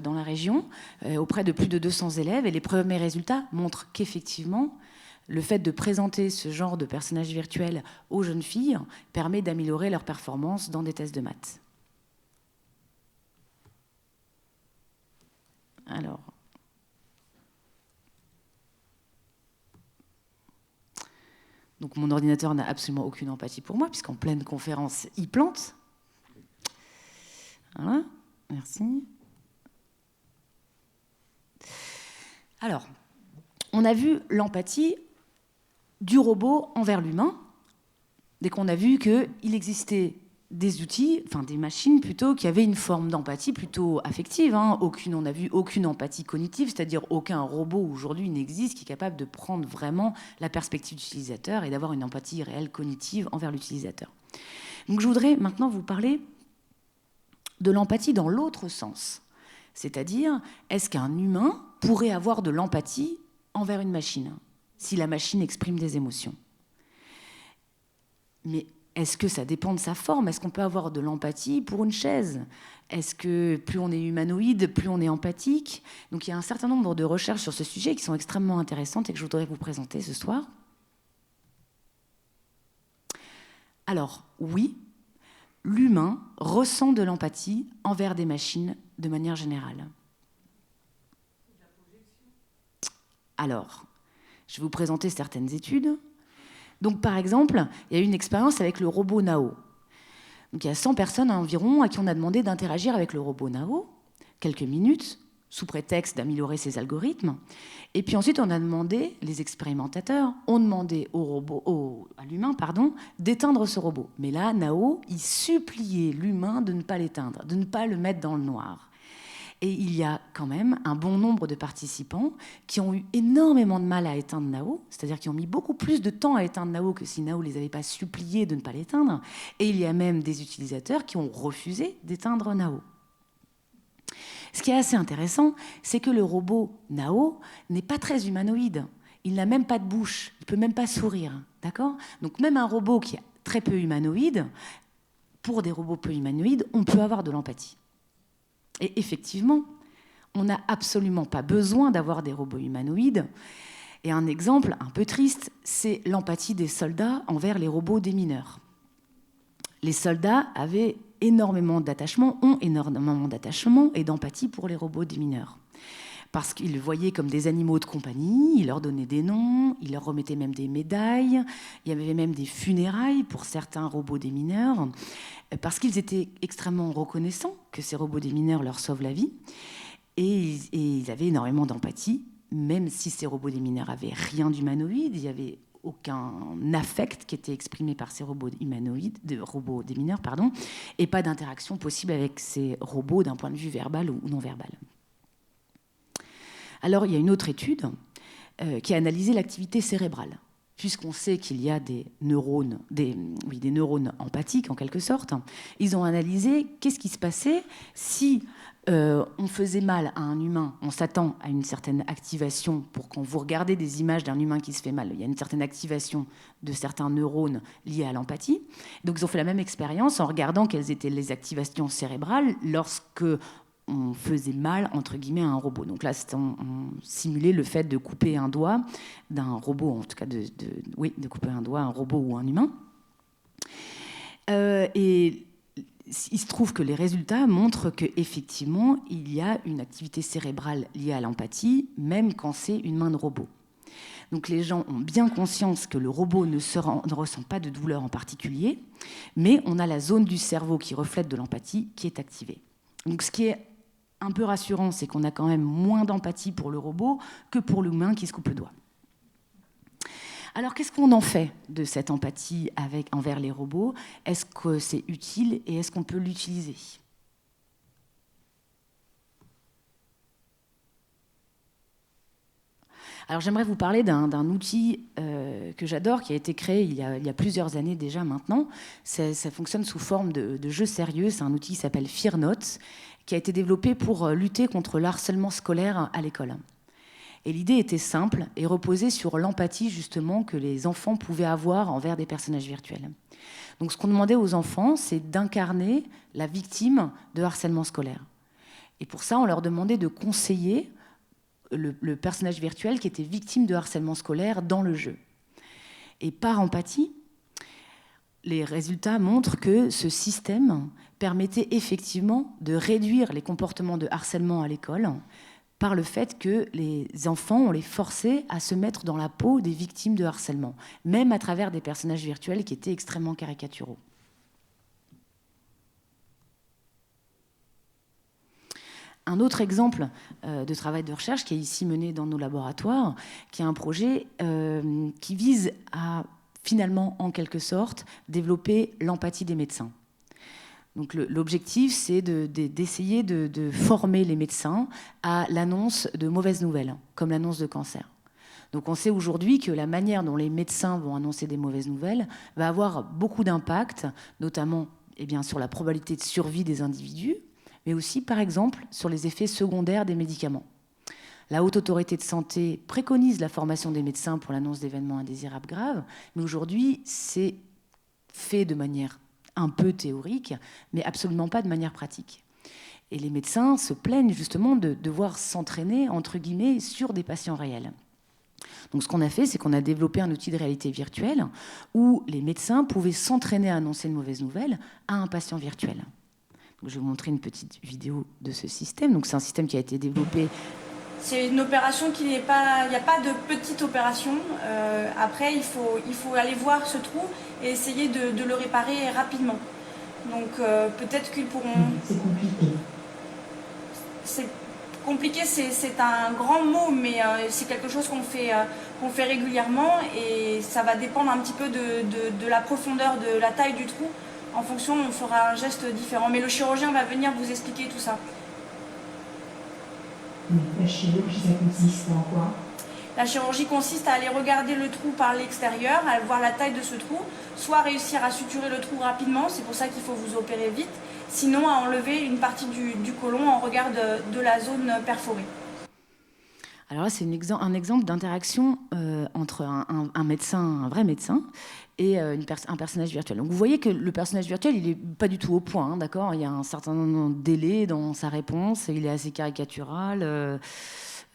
dans la région, auprès de plus de 200 élèves. Et les premiers résultats montrent qu'effectivement, le fait de présenter ce genre de personnage virtuel aux jeunes filles permet d'améliorer leur performance dans des tests de maths. Alors, donc mon ordinateur n'a absolument aucune empathie pour moi, puisqu'en pleine conférence, il plante. Voilà, merci. Alors, on a vu l'empathie du robot envers l'humain, dès qu'on a vu qu'il existait des outils, enfin des machines plutôt, qui avaient une forme d'empathie plutôt affective. On n'a vu aucune empathie cognitive, c'est-à-dire aucun robot aujourd'hui n'existe qui est capable de prendre vraiment la perspective de l'utilisateur et d'avoir une empathie réelle cognitive envers l'utilisateur. Donc je voudrais maintenant vous parler de l'empathie dans l'autre sens. C'est-à-dire, est-ce qu'un humain pourrait avoir de l'empathie envers une machine, si la machine exprime des émotions ? Mais est-ce que ça dépend de sa forme ? Est-ce qu'on peut avoir de l'empathie pour une chaise ? Est-ce que plus on est humanoïde, plus on est empathique ? Donc il y a un certain nombre de recherches sur ce sujet qui sont extrêmement intéressantes et que je voudrais vous présenter ce soir. Alors, oui, l'humain ressent de l'empathie envers des machines de manière générale. Alors, je vais vous présenter certaines études. Donc, par exemple, il y a eu une expérience avec le robot Nao. Donc, il y a 100 personnes environ à qui on a demandé d'interagir avec le robot Nao, quelques minutes, sous prétexte d'améliorer ses algorithmes. Et puis ensuite, on a demandé, les expérimentateurs ont demandé à l'humain, d'éteindre ce robot. Mais là, Nao, il suppliait l'humain de ne pas l'éteindre, de ne pas le mettre dans le noir. Et il y a quand même un bon nombre de participants qui ont eu énormément de mal à éteindre Nao, c'est-à-dire qui ont mis beaucoup plus de temps à éteindre Nao que si Nao ne les avait pas suppliés de ne pas l'éteindre. Et il y a même des utilisateurs qui ont refusé d'éteindre Nao. Ce qui est assez intéressant, c'est que le robot Nao n'est pas très humanoïde. Il n'a même pas de bouche, il ne peut même pas sourire. D'accord ? Donc même un robot qui est très peu humanoïde, pour des robots peu humanoïdes, on peut avoir de l'empathie. Et effectivement, on n'a absolument pas besoin d'avoir des robots humanoïdes. Et un exemple un peu triste, c'est l'empathie des soldats envers les robots démineurs. Les soldats avaient énormément d'attachement, ont énormément d'attachement et d'empathie pour les robots démineurs. Parce qu'ils les voyaient comme des animaux de compagnie, ils leur donnaient des noms, ils leur remettaient même des médailles, il y avait même des funérailles pour certains robots démineurs, parce qu'ils étaient extrêmement reconnaissants que ces robots démineurs leur sauvent la vie, et ils avaient énormément d'empathie, même si ces robots démineurs avaient rien d'humanoïde, il n'y avait aucun affect qui était exprimé par ces robots démineurs, et pas d'interaction possible avec ces robots d'un point de vue verbal ou non verbal. Alors, il y a une autre étude qui a analysé l'activité cérébrale, puisqu'on sait qu'il y a des neurones empathiques, en quelque sorte. Ils ont analysé qu'est-ce qui se passait si on faisait mal à un humain. On s'attend à une certaine activation pour quand vous regardez des images d'un humain qui se fait mal, il y a une certaine activation de certains neurones liés à l'empathie. Donc, ils ont fait la même expérience en regardant quelles étaient les activations cérébrales lorsque on faisait mal, entre guillemets, à un robot. Donc là, on simulait le fait de couper un doigt d'un robot, en tout cas de couper un doigt à un robot ou un humain. Et il se trouve que les résultats montrent qu'effectivement, il y a une activité cérébrale liée à l'empathie, même quand c'est une main de robot. Donc les gens ont bien conscience que le robot ne ressent pas de douleur en particulier, mais on a la zone du cerveau qui reflète de l'empathie qui est activée. Donc ce qui est un peu rassurant, c'est qu'on a quand même moins d'empathie pour le robot que pour l'humain qui se coupe le doigt. Alors, qu'est-ce qu'on en fait de cette empathie envers les robots ? Est-ce que c'est utile et est-ce qu'on peut l'utiliser ? Alors, j'aimerais vous parler d'un outil que j'adore, qui a été créé il y a plusieurs années déjà maintenant. Ça fonctionne sous forme de jeu sérieux. C'est un outil qui s'appelle FearNote, qui a été développé pour lutter contre le harcèlement scolaire à l'école. Et l'idée était simple et reposait sur l'empathie justement que les enfants pouvaient avoir envers des personnages virtuels. Donc ce qu'on demandait aux enfants, c'est d'incarner la victime de harcèlement scolaire. Et pour ça, on leur demandait de conseiller le personnage virtuel qui était victime de harcèlement scolaire dans le jeu. Et par empathie, les résultats montrent que ce système permettait effectivement de réduire les comportements de harcèlement à l'école par le fait que les enfants, on les forçait à se mettre dans la peau des victimes de harcèlement, même à travers des personnages virtuels qui étaient extrêmement caricaturaux. Un autre exemple de travail de recherche qui est ici mené dans nos laboratoires, qui est un projet qui vise à finalement, en quelque sorte, développer l'empathie des médecins. Donc l'objectif, c'est d'essayer de former les médecins à l'annonce de mauvaises nouvelles, comme l'annonce de cancer. Donc on sait aujourd'hui que la manière dont les médecins vont annoncer des mauvaises nouvelles va avoir beaucoup d'impact, notamment sur la probabilité de survie des individus, mais aussi, par exemple, sur les effets secondaires des médicaments. La Haute Autorité de Santé préconise la formation des médecins pour l'annonce d'événements indésirables graves, mais aujourd'hui, c'est fait de manière un peu théorique, mais absolument pas de manière pratique. Et les médecins se plaignent justement de devoir s'entraîner, entre guillemets, sur des patients réels. Donc ce qu'on a fait, c'est qu'on a développé un outil de réalité virtuelle où les médecins pouvaient s'entraîner à annoncer une mauvaise nouvelle à un patient virtuel. Donc, je vais vous montrer une petite vidéo de ce système. Donc c'est un système qui a été développé. C'est une opération qui n'est pas... Il n'y a pas de petite opération. Après, il faut aller voir ce trou et essayer de le réparer rapidement. Donc peut-être qu'ils pourront... C'est compliqué. C'est compliqué, c'est un grand mot, mais c'est quelque chose qu'on fait régulièrement et ça va dépendre un petit peu de la profondeur, de la taille du trou. En fonction, on fera un geste différent. Mais le chirurgien va venir vous expliquer tout ça. La chirurgie, ça consiste en quoi ? La chirurgie consiste à aller regarder le trou par l'extérieur, à voir la taille de ce trou, soit réussir à suturer le trou rapidement, c'est pour ça qu'il faut vous opérer vite, sinon à enlever une partie du côlon en regard de la zone perforée. Alors là, c'est un exemple d'interaction entre un médecin, un vrai médecin, et un personnage virtuel. Donc vous voyez que le personnage virtuel, il n'est pas du tout au point, hein, d'accord ? Il y a un certain nombre de délais dans sa réponse, il est assez caricatural.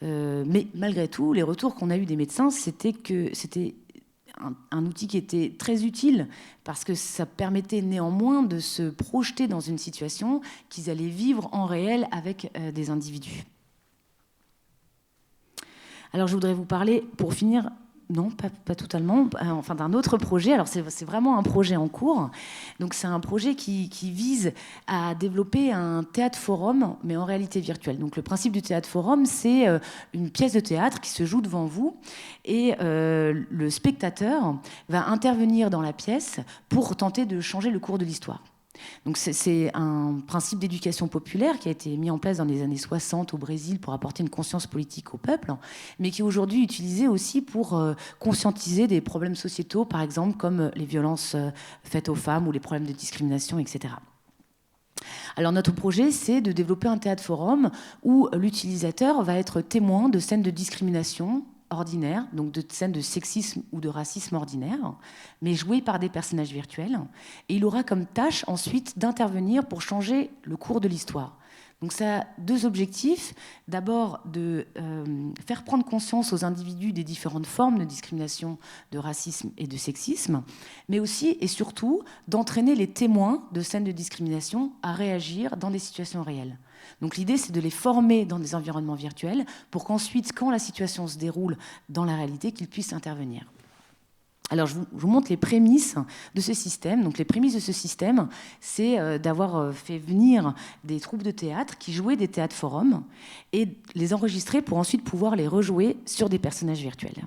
Mais malgré tout, les retours qu'on a eus des médecins, c'était que c'était un outil qui était très utile parce que ça permettait néanmoins de se projeter dans une situation qu'ils allaient vivre en réel avec des individus. Alors je voudrais vous parler, pour finir, non, pas totalement, enfin d'un autre projet. Alors c'est vraiment un projet en cours. Donc c'est un projet qui vise à développer un théâtre-forum, mais en réalité virtuelle. Donc le principe du théâtre-forum, c'est une pièce de théâtre qui se joue devant vous et le spectateur va intervenir dans la pièce pour tenter de changer le cours de l'histoire. Donc c'est un principe d'éducation populaire qui a été mis en place dans les années 60 au Brésil pour apporter une conscience politique au peuple, mais qui est aujourd'hui utilisé aussi pour conscientiser des problèmes sociétaux, par exemple comme les violences faites aux femmes ou les problèmes de discrimination, etc. Alors notre projet, c'est de développer un théâtre-forum où l'utilisateur va être témoin de scènes de discrimination ordinaires, donc de scènes de sexisme ou de racisme ordinaire, mais jouées par des personnages virtuels. Et il aura comme tâche ensuite d'intervenir pour changer le cours de l'histoire. Donc ça a deux objectifs. D'abord, de faire prendre conscience aux individus des différentes formes de discrimination, de racisme et de sexisme, mais aussi et surtout d'entraîner les témoins de scènes de discrimination à réagir dans des situations réelles. Donc l'idée, c'est de les former dans des environnements virtuels pour qu'ensuite, quand la situation se déroule dans la réalité, qu'ils puissent intervenir. Alors, je vous montre les prémices de ce système. Donc, les prémices de ce système, c'est d'avoir fait venir des troupes de théâtre qui jouaient des théâtres-forums et les enregistrer pour ensuite pouvoir les rejouer sur des personnages virtuels.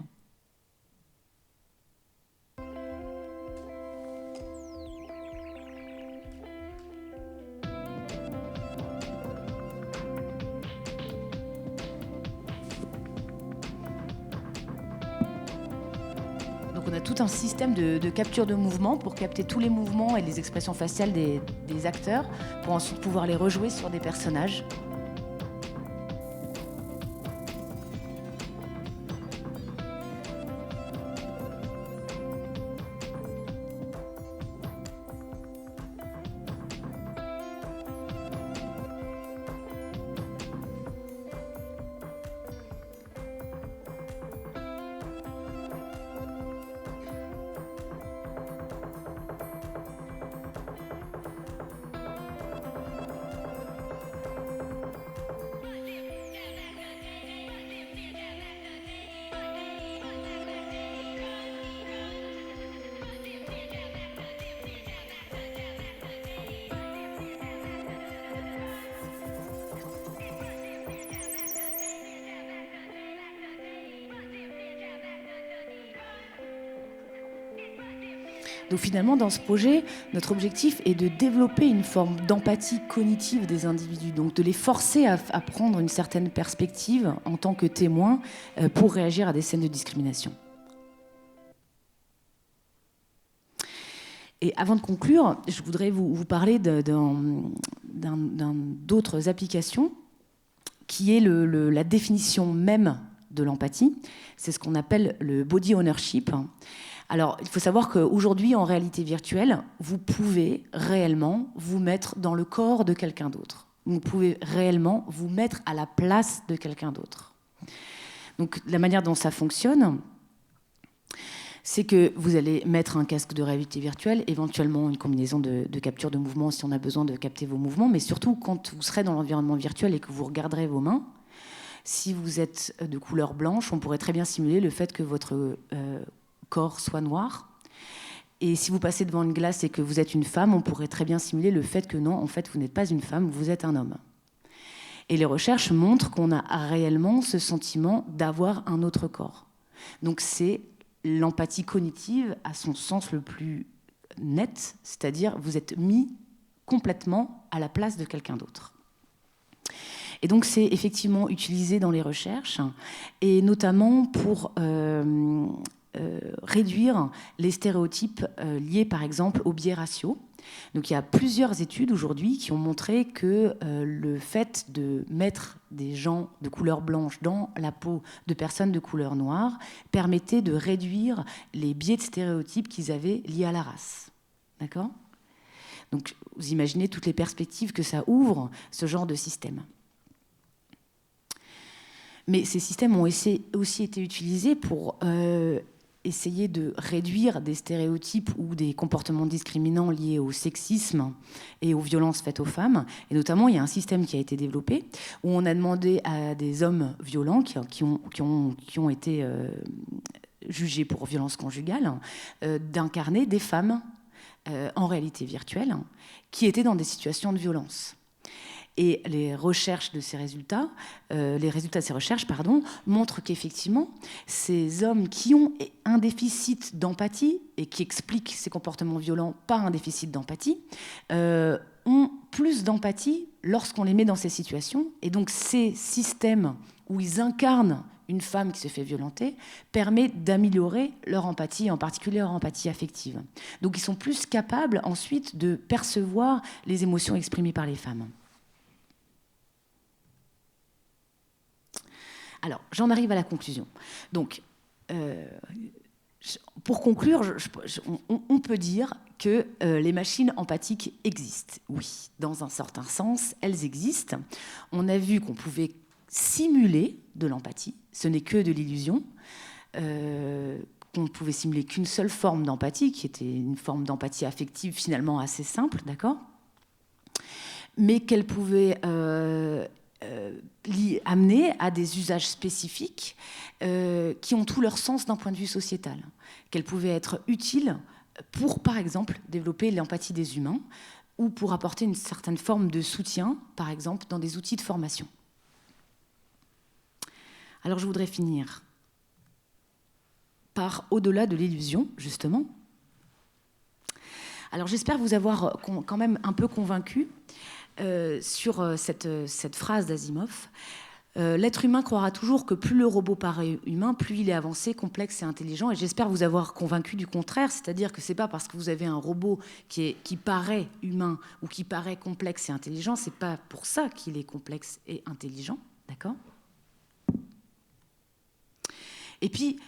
On a tout un système de capture de mouvements pour capter tous les mouvements et les expressions faciales des acteurs pour ensuite pouvoir les rejouer sur des personnages. Donc finalement, dans ce projet, notre objectif est de développer une forme d'empathie cognitive des individus, donc de les forcer à prendre une certaine perspective en tant que témoins pour réagir à des scènes de discrimination. Et avant de conclure, je voudrais vous parler d'autres applications qui est la définition même de l'empathie. C'est ce qu'on appelle le body ownership. Alors, il faut savoir qu'aujourd'hui, en réalité virtuelle, vous pouvez réellement vous mettre dans le corps de quelqu'un d'autre. Vous pouvez réellement vous mettre à la place de quelqu'un d'autre. Donc, la manière dont ça fonctionne, c'est que vous allez mettre un casque de réalité virtuelle, éventuellement une combinaison de capture de mouvements si on a besoin de capter vos mouvements, mais surtout quand vous serez dans l'environnement virtuel et que vous regarderez vos mains, si vous êtes de couleur blanche, on pourrait très bien simuler le fait que votre corps soit noir. Et si vous passez devant une glace et que vous êtes une femme, on pourrait très bien simuler le fait que non, en fait, vous n'êtes pas une femme, vous êtes un homme. Et les recherches montrent qu'on a réellement ce sentiment d'avoir un autre corps. Donc c'est l'empathie cognitive à son sens le plus net, c'est-à-dire vous êtes mis complètement à la place de quelqu'un d'autre. Et donc c'est effectivement utilisé dans les recherches, et notamment pour réduire les stéréotypes liés par exemple aux biais raciaux. Donc il y a plusieurs études aujourd'hui qui ont montré que le fait de mettre des gens de couleur blanche dans la peau de personnes de couleur noire permettait de réduire les biais de stéréotypes qu'ils avaient liés à la race. D'accord ? Donc vous imaginez toutes les perspectives que ça ouvre, ce genre de système. Mais ces systèmes ont aussi été utilisés pour essayer de réduire des stéréotypes ou des comportements discriminants liés au sexisme et aux violences faites aux femmes. Et notamment, il y a un système qui a été développé où on a demandé à des hommes violents qui ont été jugés pour violence conjugale d'incarner des femmes en réalité virtuelle qui étaient dans des situations de violence. Et les résultats de ces recherches, montrent qu'effectivement, ces hommes qui ont un déficit d'empathie et qui expliquent ces comportements violents par un déficit d'empathie, ont plus d'empathie lorsqu'on les met dans ces situations. Et donc, ces systèmes où ils incarnent une femme qui se fait violenter permet d'améliorer leur empathie, en particulier leur empathie affective. Donc, ils sont plus capables ensuite de percevoir les émotions exprimées par les femmes. Alors, j'en arrive à la conclusion. Donc, pour conclure, on peut dire que les machines empathiques existent. Oui, dans un certain sens, elles existent. On a vu qu'on pouvait simuler de l'empathie. Ce n'est que de l'illusion. Qu'on ne pouvait simuler qu'une seule forme d'empathie, qui était une forme d'empathie affective finalement assez simple, d'accord ? Mais qu'elle pouvait amener à des usages spécifiques qui ont tout leur sens d'un point de vue sociétal, qu'elles pouvaient être utiles pour, par exemple, développer l'empathie des humains ou pour apporter une certaine forme de soutien, par exemple, dans des outils de formation. Alors, je voudrais finir par au-delà de l'illusion, justement. Alors, j'espère vous avoir quand même un peu convaincu sur cette phrase d'Asimov. L'être humain croira toujours que plus le robot paraît humain, plus il est avancé, complexe et intelligent. Et j'espère vous avoir convaincu du contraire, c'est-à-dire que c'est pas parce que vous avez un robot qui paraît humain ou qui paraît complexe et intelligent, c'est pas pour ça qu'il est complexe et intelligent, d'accord ? Et puis,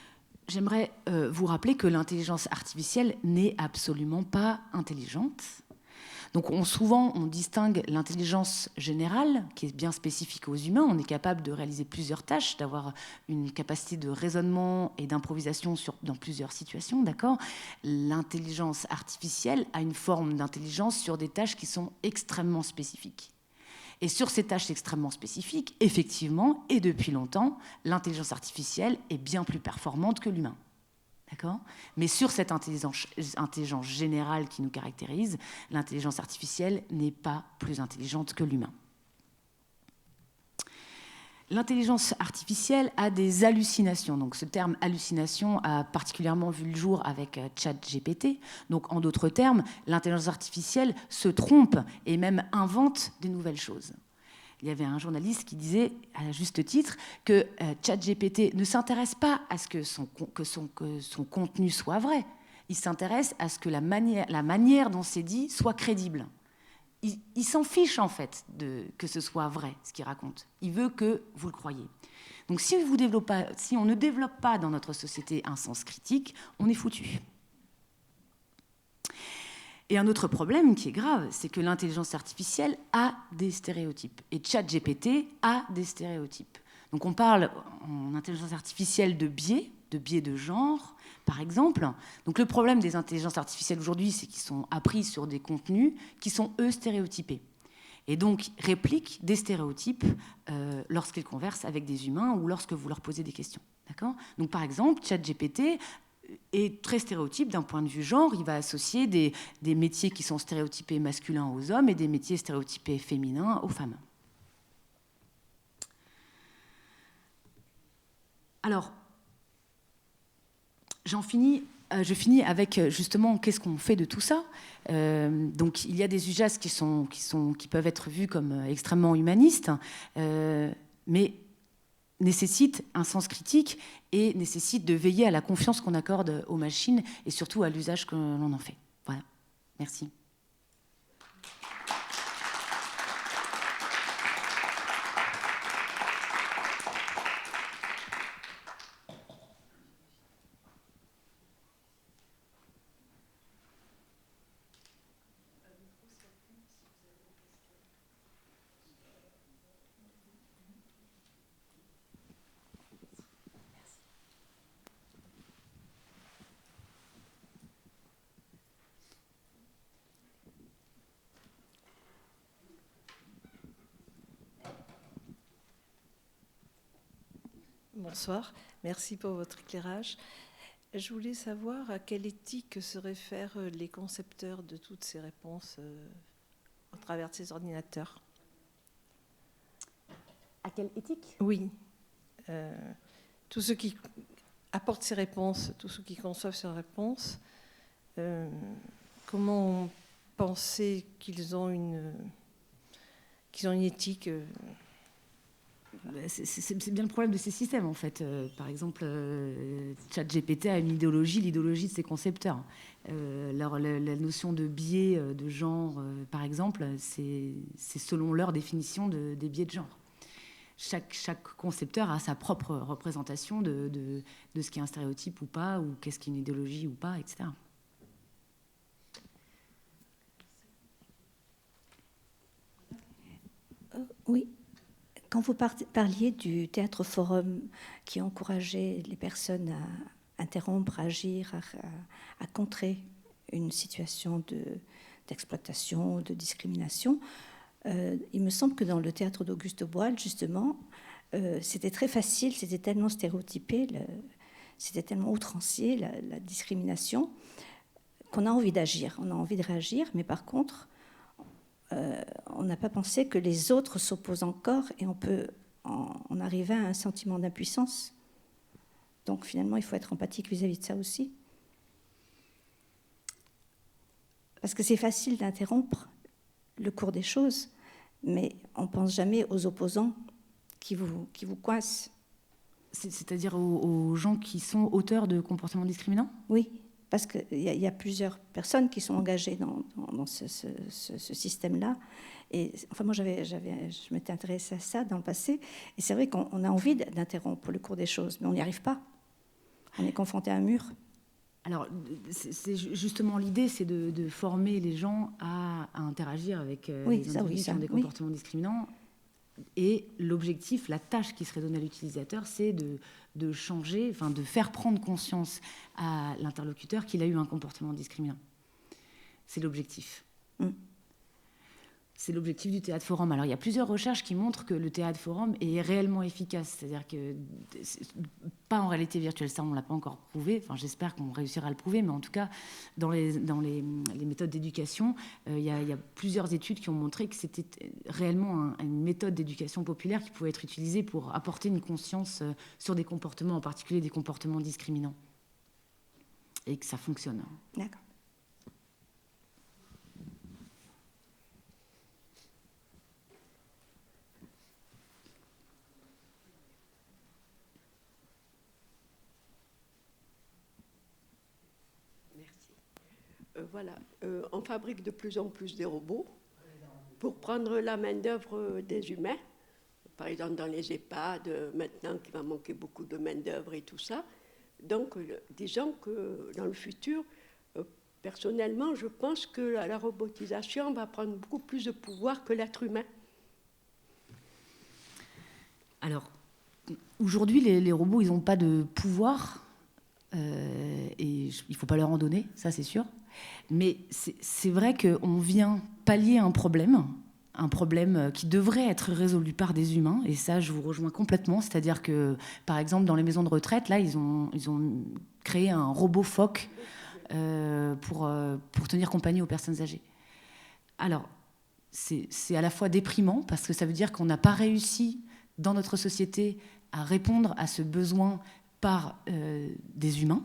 j'aimerais vous rappeler que l'intelligence artificielle n'est absolument pas intelligente. Donc souvent, on distingue l'intelligence générale, qui est bien spécifique aux humains. On est capable de réaliser plusieurs tâches, d'avoir une capacité de raisonnement et d'improvisation dans plusieurs situations, d'accord ? L'intelligence artificielle a une forme d'intelligence sur des tâches qui sont extrêmement spécifiques. Et sur ces tâches extrêmement spécifiques, effectivement, et depuis longtemps, l'intelligence artificielle est bien plus performante que l'humain. D'accord ? Mais sur cette intelligence générale qui nous caractérise, l'intelligence artificielle n'est pas plus intelligente que l'humain. L'intelligence artificielle a des hallucinations. Donc, ce terme hallucination a particulièrement vu le jour avec ChatGPT. Donc, en d'autres termes, l'intelligence artificielle se trompe et même invente des nouvelles choses. Il y avait un journaliste qui disait, à juste titre, que ChatGPT ne s'intéresse pas à ce que son contenu soit vrai. Il s'intéresse à ce que la manière dont c'est dit soit crédible. Il s'en fiche, en fait, que ce soit vrai, ce qu'il raconte. Il veut que vous le croyiez. Donc, si on ne développe pas dans notre société un sens critique, on est foutu. Et un autre problème qui est grave, c'est que l'intelligence artificielle a des stéréotypes. Et ChatGPT a des stéréotypes. Donc on parle en intelligence artificielle de biais de genre, par exemple. Donc le problème des intelligences artificielles aujourd'hui, c'est qu'ils sont appris sur des contenus qui sont, eux, stéréotypés. Et donc répliquent des stéréotypes lorsqu'ils conversent avec des humains ou lorsque vous leur posez des questions. D'accord ? Donc par exemple, ChatGPT est très stéréotype d'un point de vue genre. Il va associer des métiers qui sont stéréotypés masculins aux hommes et des métiers stéréotypés féminins aux femmes. Alors, je finis avec justement qu'est-ce qu'on fait de tout ça. Donc, il y a des usages qui peuvent être vus comme extrêmement humanistes, mais nécessite un sens critique et nécessite de veiller à la confiance qu'on accorde aux machines et surtout à l'usage que l'on en fait. Voilà, merci. Bonsoir, merci pour votre éclairage. Je voulais savoir à quelle éthique se réfèrent les concepteurs de toutes ces réponses au travers de ces ordinateurs. À quelle éthique ? Oui. Tous ceux qui apportent ces réponses, tous ceux qui conçoivent ces réponses, comment penser qu'ils ont une éthique C'est bien le problème de ces systèmes, en fait. Par exemple, ChatGPT a une idéologie, l'idéologie de ses concepteurs. La notion de biais de genre, par exemple, c'est selon leur définition des biais de genre. Chaque concepteur a sa propre représentation de ce qui est un stéréotype ou pas, ou qu'est-ce qui est une idéologie ou pas, etc. Oui. Quand vous parliez du théâtre forum qui encourageait les personnes à interrompre, à agir, à contrer une situation d'exploitation, de discrimination, il me semble que dans le théâtre d'Auguste Boal, justement, c'était très facile, c'était tellement stéréotypé, c'était tellement outrancier, la discrimination, qu'on a envie d'agir, on a envie de réagir, mais par contre, on n'a pas pensé que les autres s'opposent encore et on peut en arriver à un sentiment d'impuissance. Donc finalement, il faut être empathique vis-à-vis de ça aussi. Parce que c'est facile d'interrompre le cours des choses, mais on ne pense jamais aux opposants qui vous coincent. C'est-à-dire aux gens qui sont auteurs de comportements discriminants ? Oui. Parce qu'il y a plusieurs personnes qui sont engagées dans ce système-là. Et enfin, moi, je m'étais intéressée à ça dans le passé. Et c'est vrai qu'on a envie d'interrompre le cours des choses, mais on n'y arrive pas. On est confronté à un mur. Alors, c'est justement l'idée, c'est de former les gens à interagir avec les individus qui ont des comportements discriminants. Et l'objectif, la tâche qui serait donnée à l'utilisateur, c'est de changer, enfin de faire prendre conscience à l'interlocuteur qu'il a eu un comportement discriminant. C'est l'objectif. C'est l'objectif du théâtre forum. Alors, il y a plusieurs recherches qui montrent que le théâtre forum est réellement efficace. C'est-à-dire que, pas en réalité virtuelle, ça, on ne l'a pas encore prouvé. Enfin, j'espère qu'on réussira à le prouver. Mais en tout cas, dans les méthodes d'éducation, il y a plusieurs études qui ont montré que c'était réellement une méthode d'éducation populaire qui pouvait être utilisée pour apporter une conscience sur des comportements, en particulier des comportements discriminants. Et que ça fonctionne. D'accord. Voilà, on fabrique de plus en plus des robots pour prendre la main-d'œuvre des humains. Par exemple, dans les EHPAD, maintenant qu'il va manquer beaucoup de main-d'œuvre et tout ça. Donc, disons que dans le futur, personnellement, je pense que la robotisation va prendre beaucoup plus de pouvoir que l'être humain. Alors, aujourd'hui, les robots, ils n'ont pas de pouvoir. Et il ne faut pas leur en donner, ça c'est sûr. Mais c'est vrai qu'on vient pallier un problème qui devrait être résolu par des humains, et ça je vous rejoins complètement, c'est-à-dire que par exemple dans les maisons de retraite, là ils ont créé un robot phoque pour tenir compagnie aux personnes âgées. Alors c'est à la fois déprimant parce que ça veut dire qu'on n'a pas réussi dans notre société à répondre à ce besoin par des humains.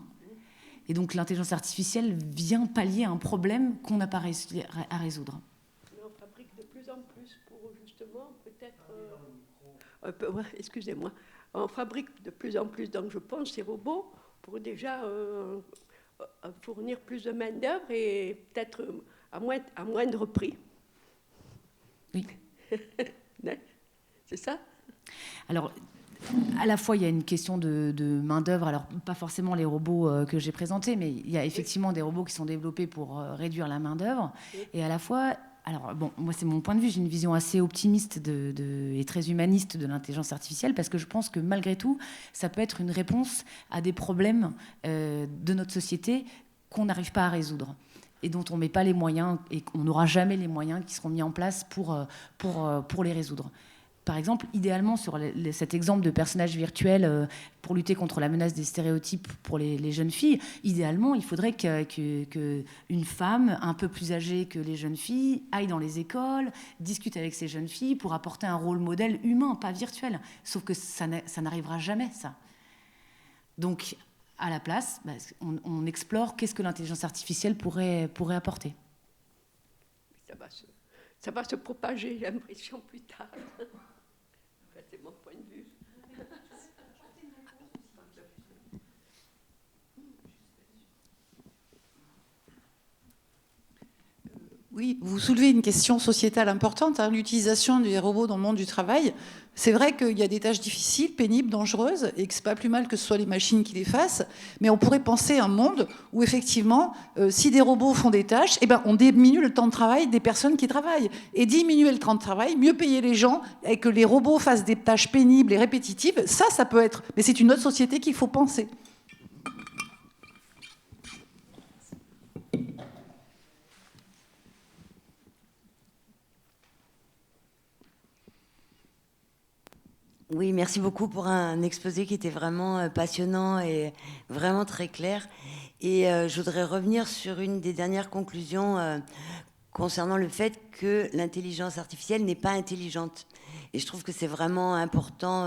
Et donc l'intelligence artificielle vient pallier un problème qu'on n'a pas réussi à résoudre. Mais on fabrique de plus en plus pour justement peut-être... excusez-moi. on fabrique de plus en plus, donc je pense, ces robots pour déjà fournir plus de main-d'œuvre et peut-être à moindre prix. Oui. C'est ça? Alors, à la fois, il y a une question de main-d'œuvre, alors pas forcément les robots que j'ai présentés, mais il y a effectivement des robots qui sont développés pour réduire la main-d'œuvre. Et à la fois, alors bon, moi c'est mon point de vue, j'ai une vision assez optimiste et très humaniste de l'intelligence artificielle, parce que je pense que malgré tout, ça peut être une réponse à des problèmes de notre société qu'on n'arrive pas à résoudre et dont on ne met pas les moyens, et qu'on n'aura jamais les moyens qui seront mis en place pour les résoudre. Par exemple, idéalement, sur cet exemple de personnage virtuel pour lutter contre la menace des stéréotypes pour les jeunes filles, idéalement, il faudrait qu'une femme un peu plus âgée que les jeunes filles aille dans les écoles, discute avec ces jeunes filles pour apporter un rôle modèle humain, pas virtuel. Sauf que ça n'arrivera jamais, ça. Donc, à la place, on explore qu'est-ce que l'intelligence artificielle pourrait apporter. Ça va se propager, j'ai l'impression, plus tard. C'est mon point de vue. Oui, vous soulevez une question sociétale importante, hein, l'utilisation des robots dans le monde du travail. C'est vrai qu'il y a des tâches difficiles, pénibles, dangereuses, et que c'est pas plus mal que ce soit les machines qui les fassent, mais on pourrait penser à un monde où effectivement, si des robots font des tâches, eh ben, on diminue le temps de travail des personnes qui travaillent. Et diminuer le temps de travail, mieux payer les gens, et que les robots fassent des tâches pénibles et répétitives, ça peut être... Mais c'est une autre société qu'il faut penser. Oui, merci beaucoup pour un exposé qui était vraiment passionnant et vraiment très clair. Et je voudrais revenir sur une des dernières conclusions concernant le fait que l'intelligence artificielle n'est pas intelligente. Et je trouve que c'est vraiment important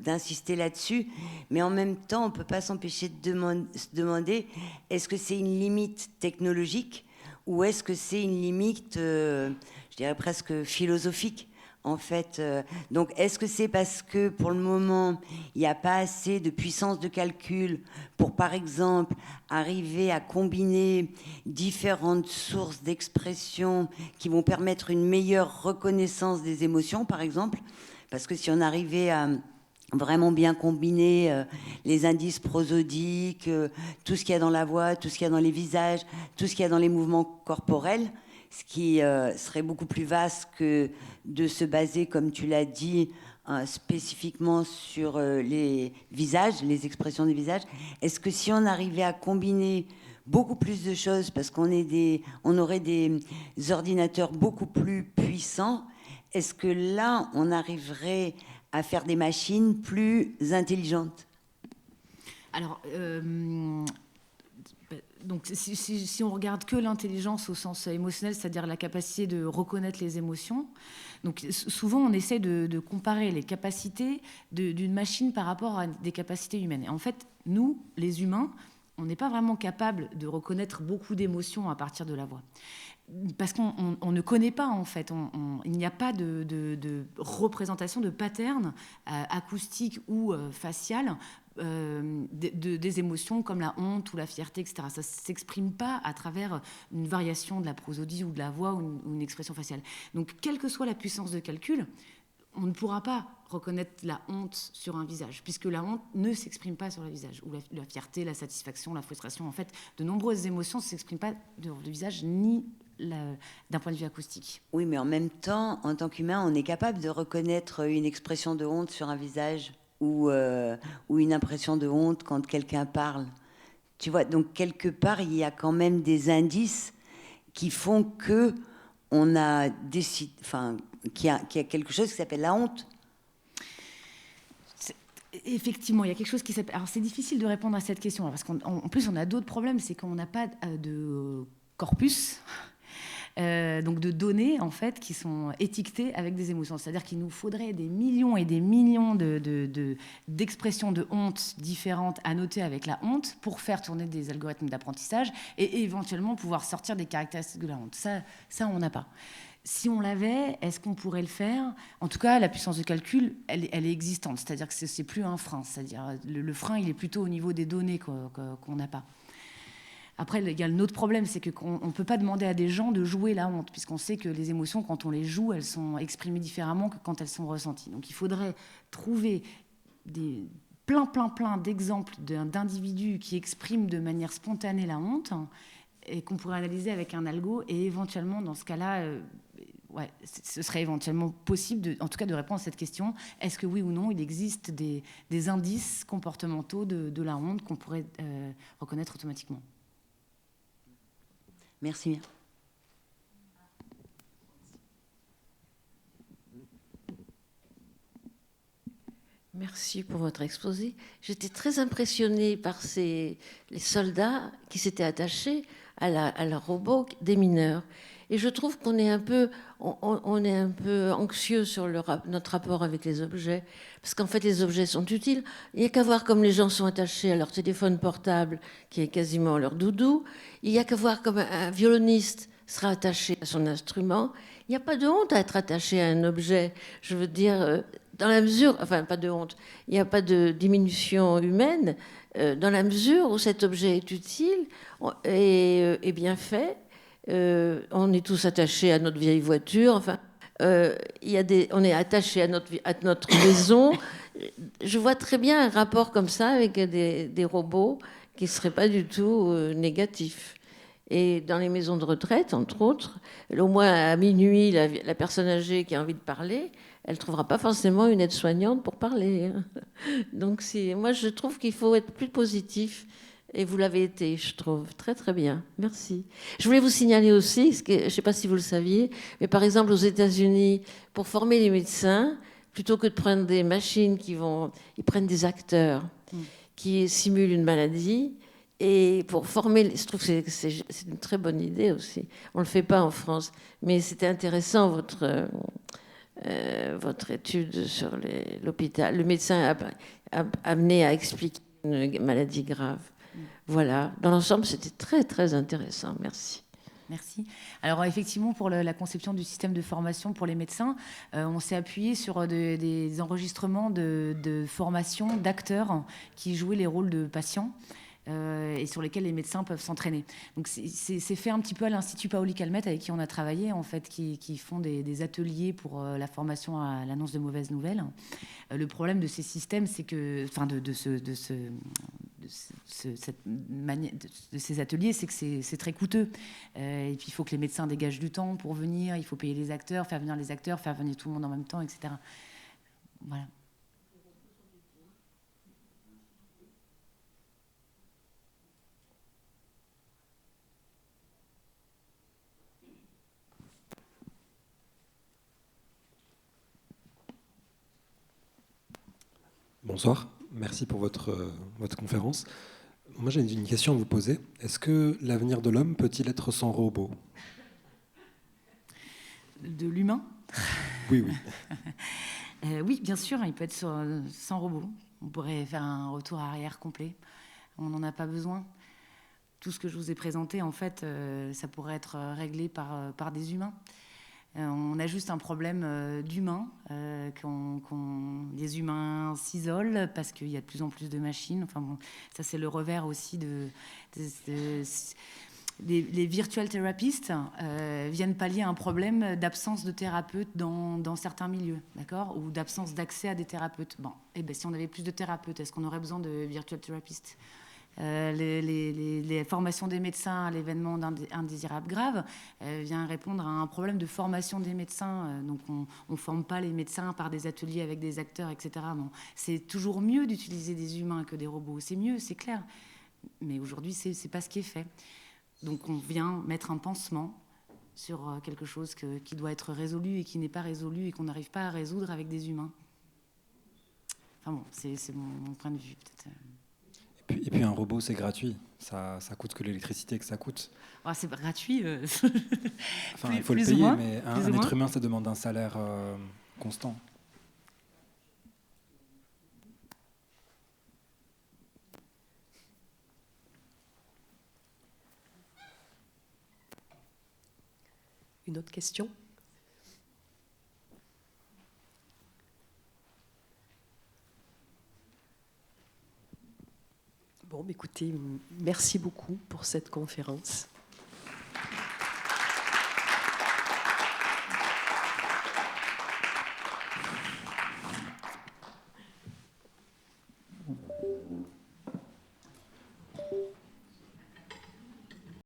d'insister là-dessus. Mais en même temps, on ne peut pas s'empêcher de se demander, est-ce que c'est une limite technologique ou est-ce que c'est une limite, je dirais presque philosophique ? En fait, donc est-ce que c'est parce que pour le moment, il n'y a pas assez de puissance de calcul pour, par exemple, arriver à combiner différentes sources d'expression qui vont permettre une meilleure reconnaissance des émotions, par exemple? Parce que si on arrivait à vraiment bien combiner les indices prosodiques, tout ce qu'il y a dans la voix, tout ce qu'il y a dans les visages, tout ce qu'il y a dans les mouvements corporels, ce qui serait beaucoup plus vaste que de se baser, comme tu l'as dit, spécifiquement sur les visages, les expressions des visages. Est-ce que si on arrivait à combiner beaucoup plus de choses, parce qu'on aurait des ordinateurs beaucoup plus puissants, est-ce que là, on arriverait à faire des machines plus intelligentes? Alors... Donc, si on regarde que l'intelligence au sens émotionnel, c'est-à-dire la capacité de reconnaître les émotions, donc souvent on essaie de comparer les capacités d'une machine par rapport à des capacités humaines. Et en fait, nous, les humains, on n'est pas vraiment capable de reconnaître beaucoup d'émotions à partir de la voix. Parce qu'on ne connaît pas, en fait. Il n'y a pas de représentation de pattern acoustique ou facial des émotions comme la honte ou la fierté, etc. Ça ne s'exprime pas à travers une variation de la prosodie ou de la voix ou une expression faciale. Donc, quelle que soit la puissance de calcul, on ne pourra pas reconnaître la honte sur un visage, puisque la honte ne s'exprime pas sur le visage, ou la fierté, la satisfaction, la frustration. En fait, de nombreuses émotions ne s'expriment pas sur le visage ni d'un point de vue acoustique. Oui, mais en même temps, en tant qu'humain, on est capable de reconnaître une expression de honte sur un visage ou une impression de honte quand quelqu'un parle. Tu vois, donc quelque part, il y a quand même des indices qui font que on a décidé, enfin, qu'il y a quelque chose qui s'appelle la honte. Effectivement, il y a quelque chose qui s'appelle... Alors, c'est difficile de répondre à cette question, parce qu'en plus, on a d'autres problèmes, c'est qu'on n'a pas de corpus, donc de données, en fait, qui sont étiquetées avec des émotions. C'est-à-dire qu'il nous faudrait des millions et des millions d'expressions de honte différentes à noter avec la honte pour faire tourner des algorithmes d'apprentissage et éventuellement pouvoir sortir des caractéristiques de la honte. Ça on n'a pas. Si on l'avait, est-ce qu'on pourrait le faire? En tout cas, la puissance de calcul, elle est existante. C'est-à-dire que c'est plus un frein. C'est-à-dire le frein, il est plutôt au niveau des données qu'on n'a pas. Après, il y a un autre problème, c'est qu'on ne peut pas demander à des gens de jouer la honte, puisqu'on sait que les émotions, quand on les joue, elles sont exprimées différemment que quand elles sont ressenties. Donc il faudrait trouver plein d'exemples d'individus qui expriment de manière spontanée la honte, et qu'on pourrait analyser avec un algo, et éventuellement, dans ce cas-là, ce serait éventuellement possible, en tout cas, de répondre à cette question. Est-ce que oui ou non, il existe des indices comportementaux de la honte qu'on pourrait reconnaître automatiquement? Merci bien. Merci pour votre exposé. J'étais très impressionnée par les soldats qui s'étaient attachés à leur robot des mineurs. Et je trouve qu'on est un peu anxieux sur notre rapport avec les objets. Parce qu'en fait, les objets sont utiles. Il n'y a qu'à voir comme les gens sont attachés à leur téléphone portable, qui est quasiment leur doudou. Il n'y a qu'à voir comme un violoniste sera attaché à son instrument. Il n'y a pas de honte à être attaché à un objet. Je veux dire, dans la mesure... Enfin, pas de honte. Il n'y a pas de diminution humaine. Dans la mesure où cet objet est utile et bien fait. On est tous attachés à notre vieille voiture. Enfin, on est attachés à notre maison. Je vois très bien un rapport comme ça avec des robots qui ne seraient pas du tout négatifs. Et dans les maisons de retraite, entre autres, au moins à minuit, la personne âgée qui a envie de parler, elle ne trouvera pas forcément une aide-soignante pour parler. Donc moi, je trouve qu'il faut être plus positif. Et vous l'avez été, je trouve. Très, très bien. Merci. Je voulais vous signaler aussi, je ne sais pas si vous le saviez, mais par exemple, aux États-Unis, pour former les médecins, plutôt que de prendre des machines ils prennent des acteurs qui simulent une maladie. Et pour former, je trouve que c'est une très bonne idée aussi. On ne le fait pas en France. Mais c'était intéressant, votre étude sur l'hôpital. Le médecin a amené à expliquer une maladie grave. Voilà, dans l'ensemble, c'était très, très intéressant. Merci. Merci. Alors effectivement, pour la conception du système de formation pour les médecins, on s'est appuyé sur des enregistrements de formation d'acteurs qui jouaient les rôles de patients. Et sur lesquels les médecins peuvent s'entraîner. Donc c'est fait un petit peu à l'Institut Paoli Calmette avec qui on a travaillé, en fait, qui font des ateliers pour la formation à l'annonce de mauvaises nouvelles. Le problème de ces systèmes, c'est que, enfin de ces ateliers, c'est que c'est très coûteux. Et puis il faut que les médecins dégagent du temps pour venir, il faut payer les acteurs, faire venir les acteurs, faire venir tout le monde en même temps, etc. Voilà. Bonsoir, merci pour votre conférence. Moi, j'ai une question à vous poser. Est-ce que l'avenir de l'homme peut-il être sans robot? De l'humain? Oui, oui. Oui, bien sûr, il peut être sans robot. On pourrait faire un retour arrière complet. On n'en a pas besoin. Tout ce que je vous ai présenté, en fait, ça pourrait être réglé par des humains. On a juste un problème d'humains, les humains s'isolent parce qu'il y a de plus en plus de machines. Enfin bon, ça c'est le revers aussi les virtual thérapeutes viennent pallier un problème d'absence de thérapeutes dans certains milieux, d'accord, ou d'absence d'accès à des thérapeutes. Bon, et ben si on avait plus de thérapeutes, est-ce qu'on aurait besoin de virtual thérapeutes? Les formations des médecins à l'événement indésirable grave vient répondre à un problème de formation des médecins. Donc on ne forme pas les médecins par des ateliers avec des acteurs, etc. Bon, c'est toujours mieux d'utiliser des humains que des robots. C'est mieux, c'est clair. Mais aujourd'hui, c'est pas ce qui est fait. Donc on vient mettre un pansement sur quelque chose qui doit être résolu et qui n'est pas résolu et qu'on n'arrive pas à résoudre avec des humains. Enfin bon, c'est mon point de vue peut-être. Et puis un robot, c'est gratuit. Ça coûte que l'électricité que ça coûte. Oh, c'est gratuit. Enfin, il faut le payer, mais un être humain, ça demande un salaire constant. Une autre question? Bon, écoutez, merci beaucoup pour cette conférence.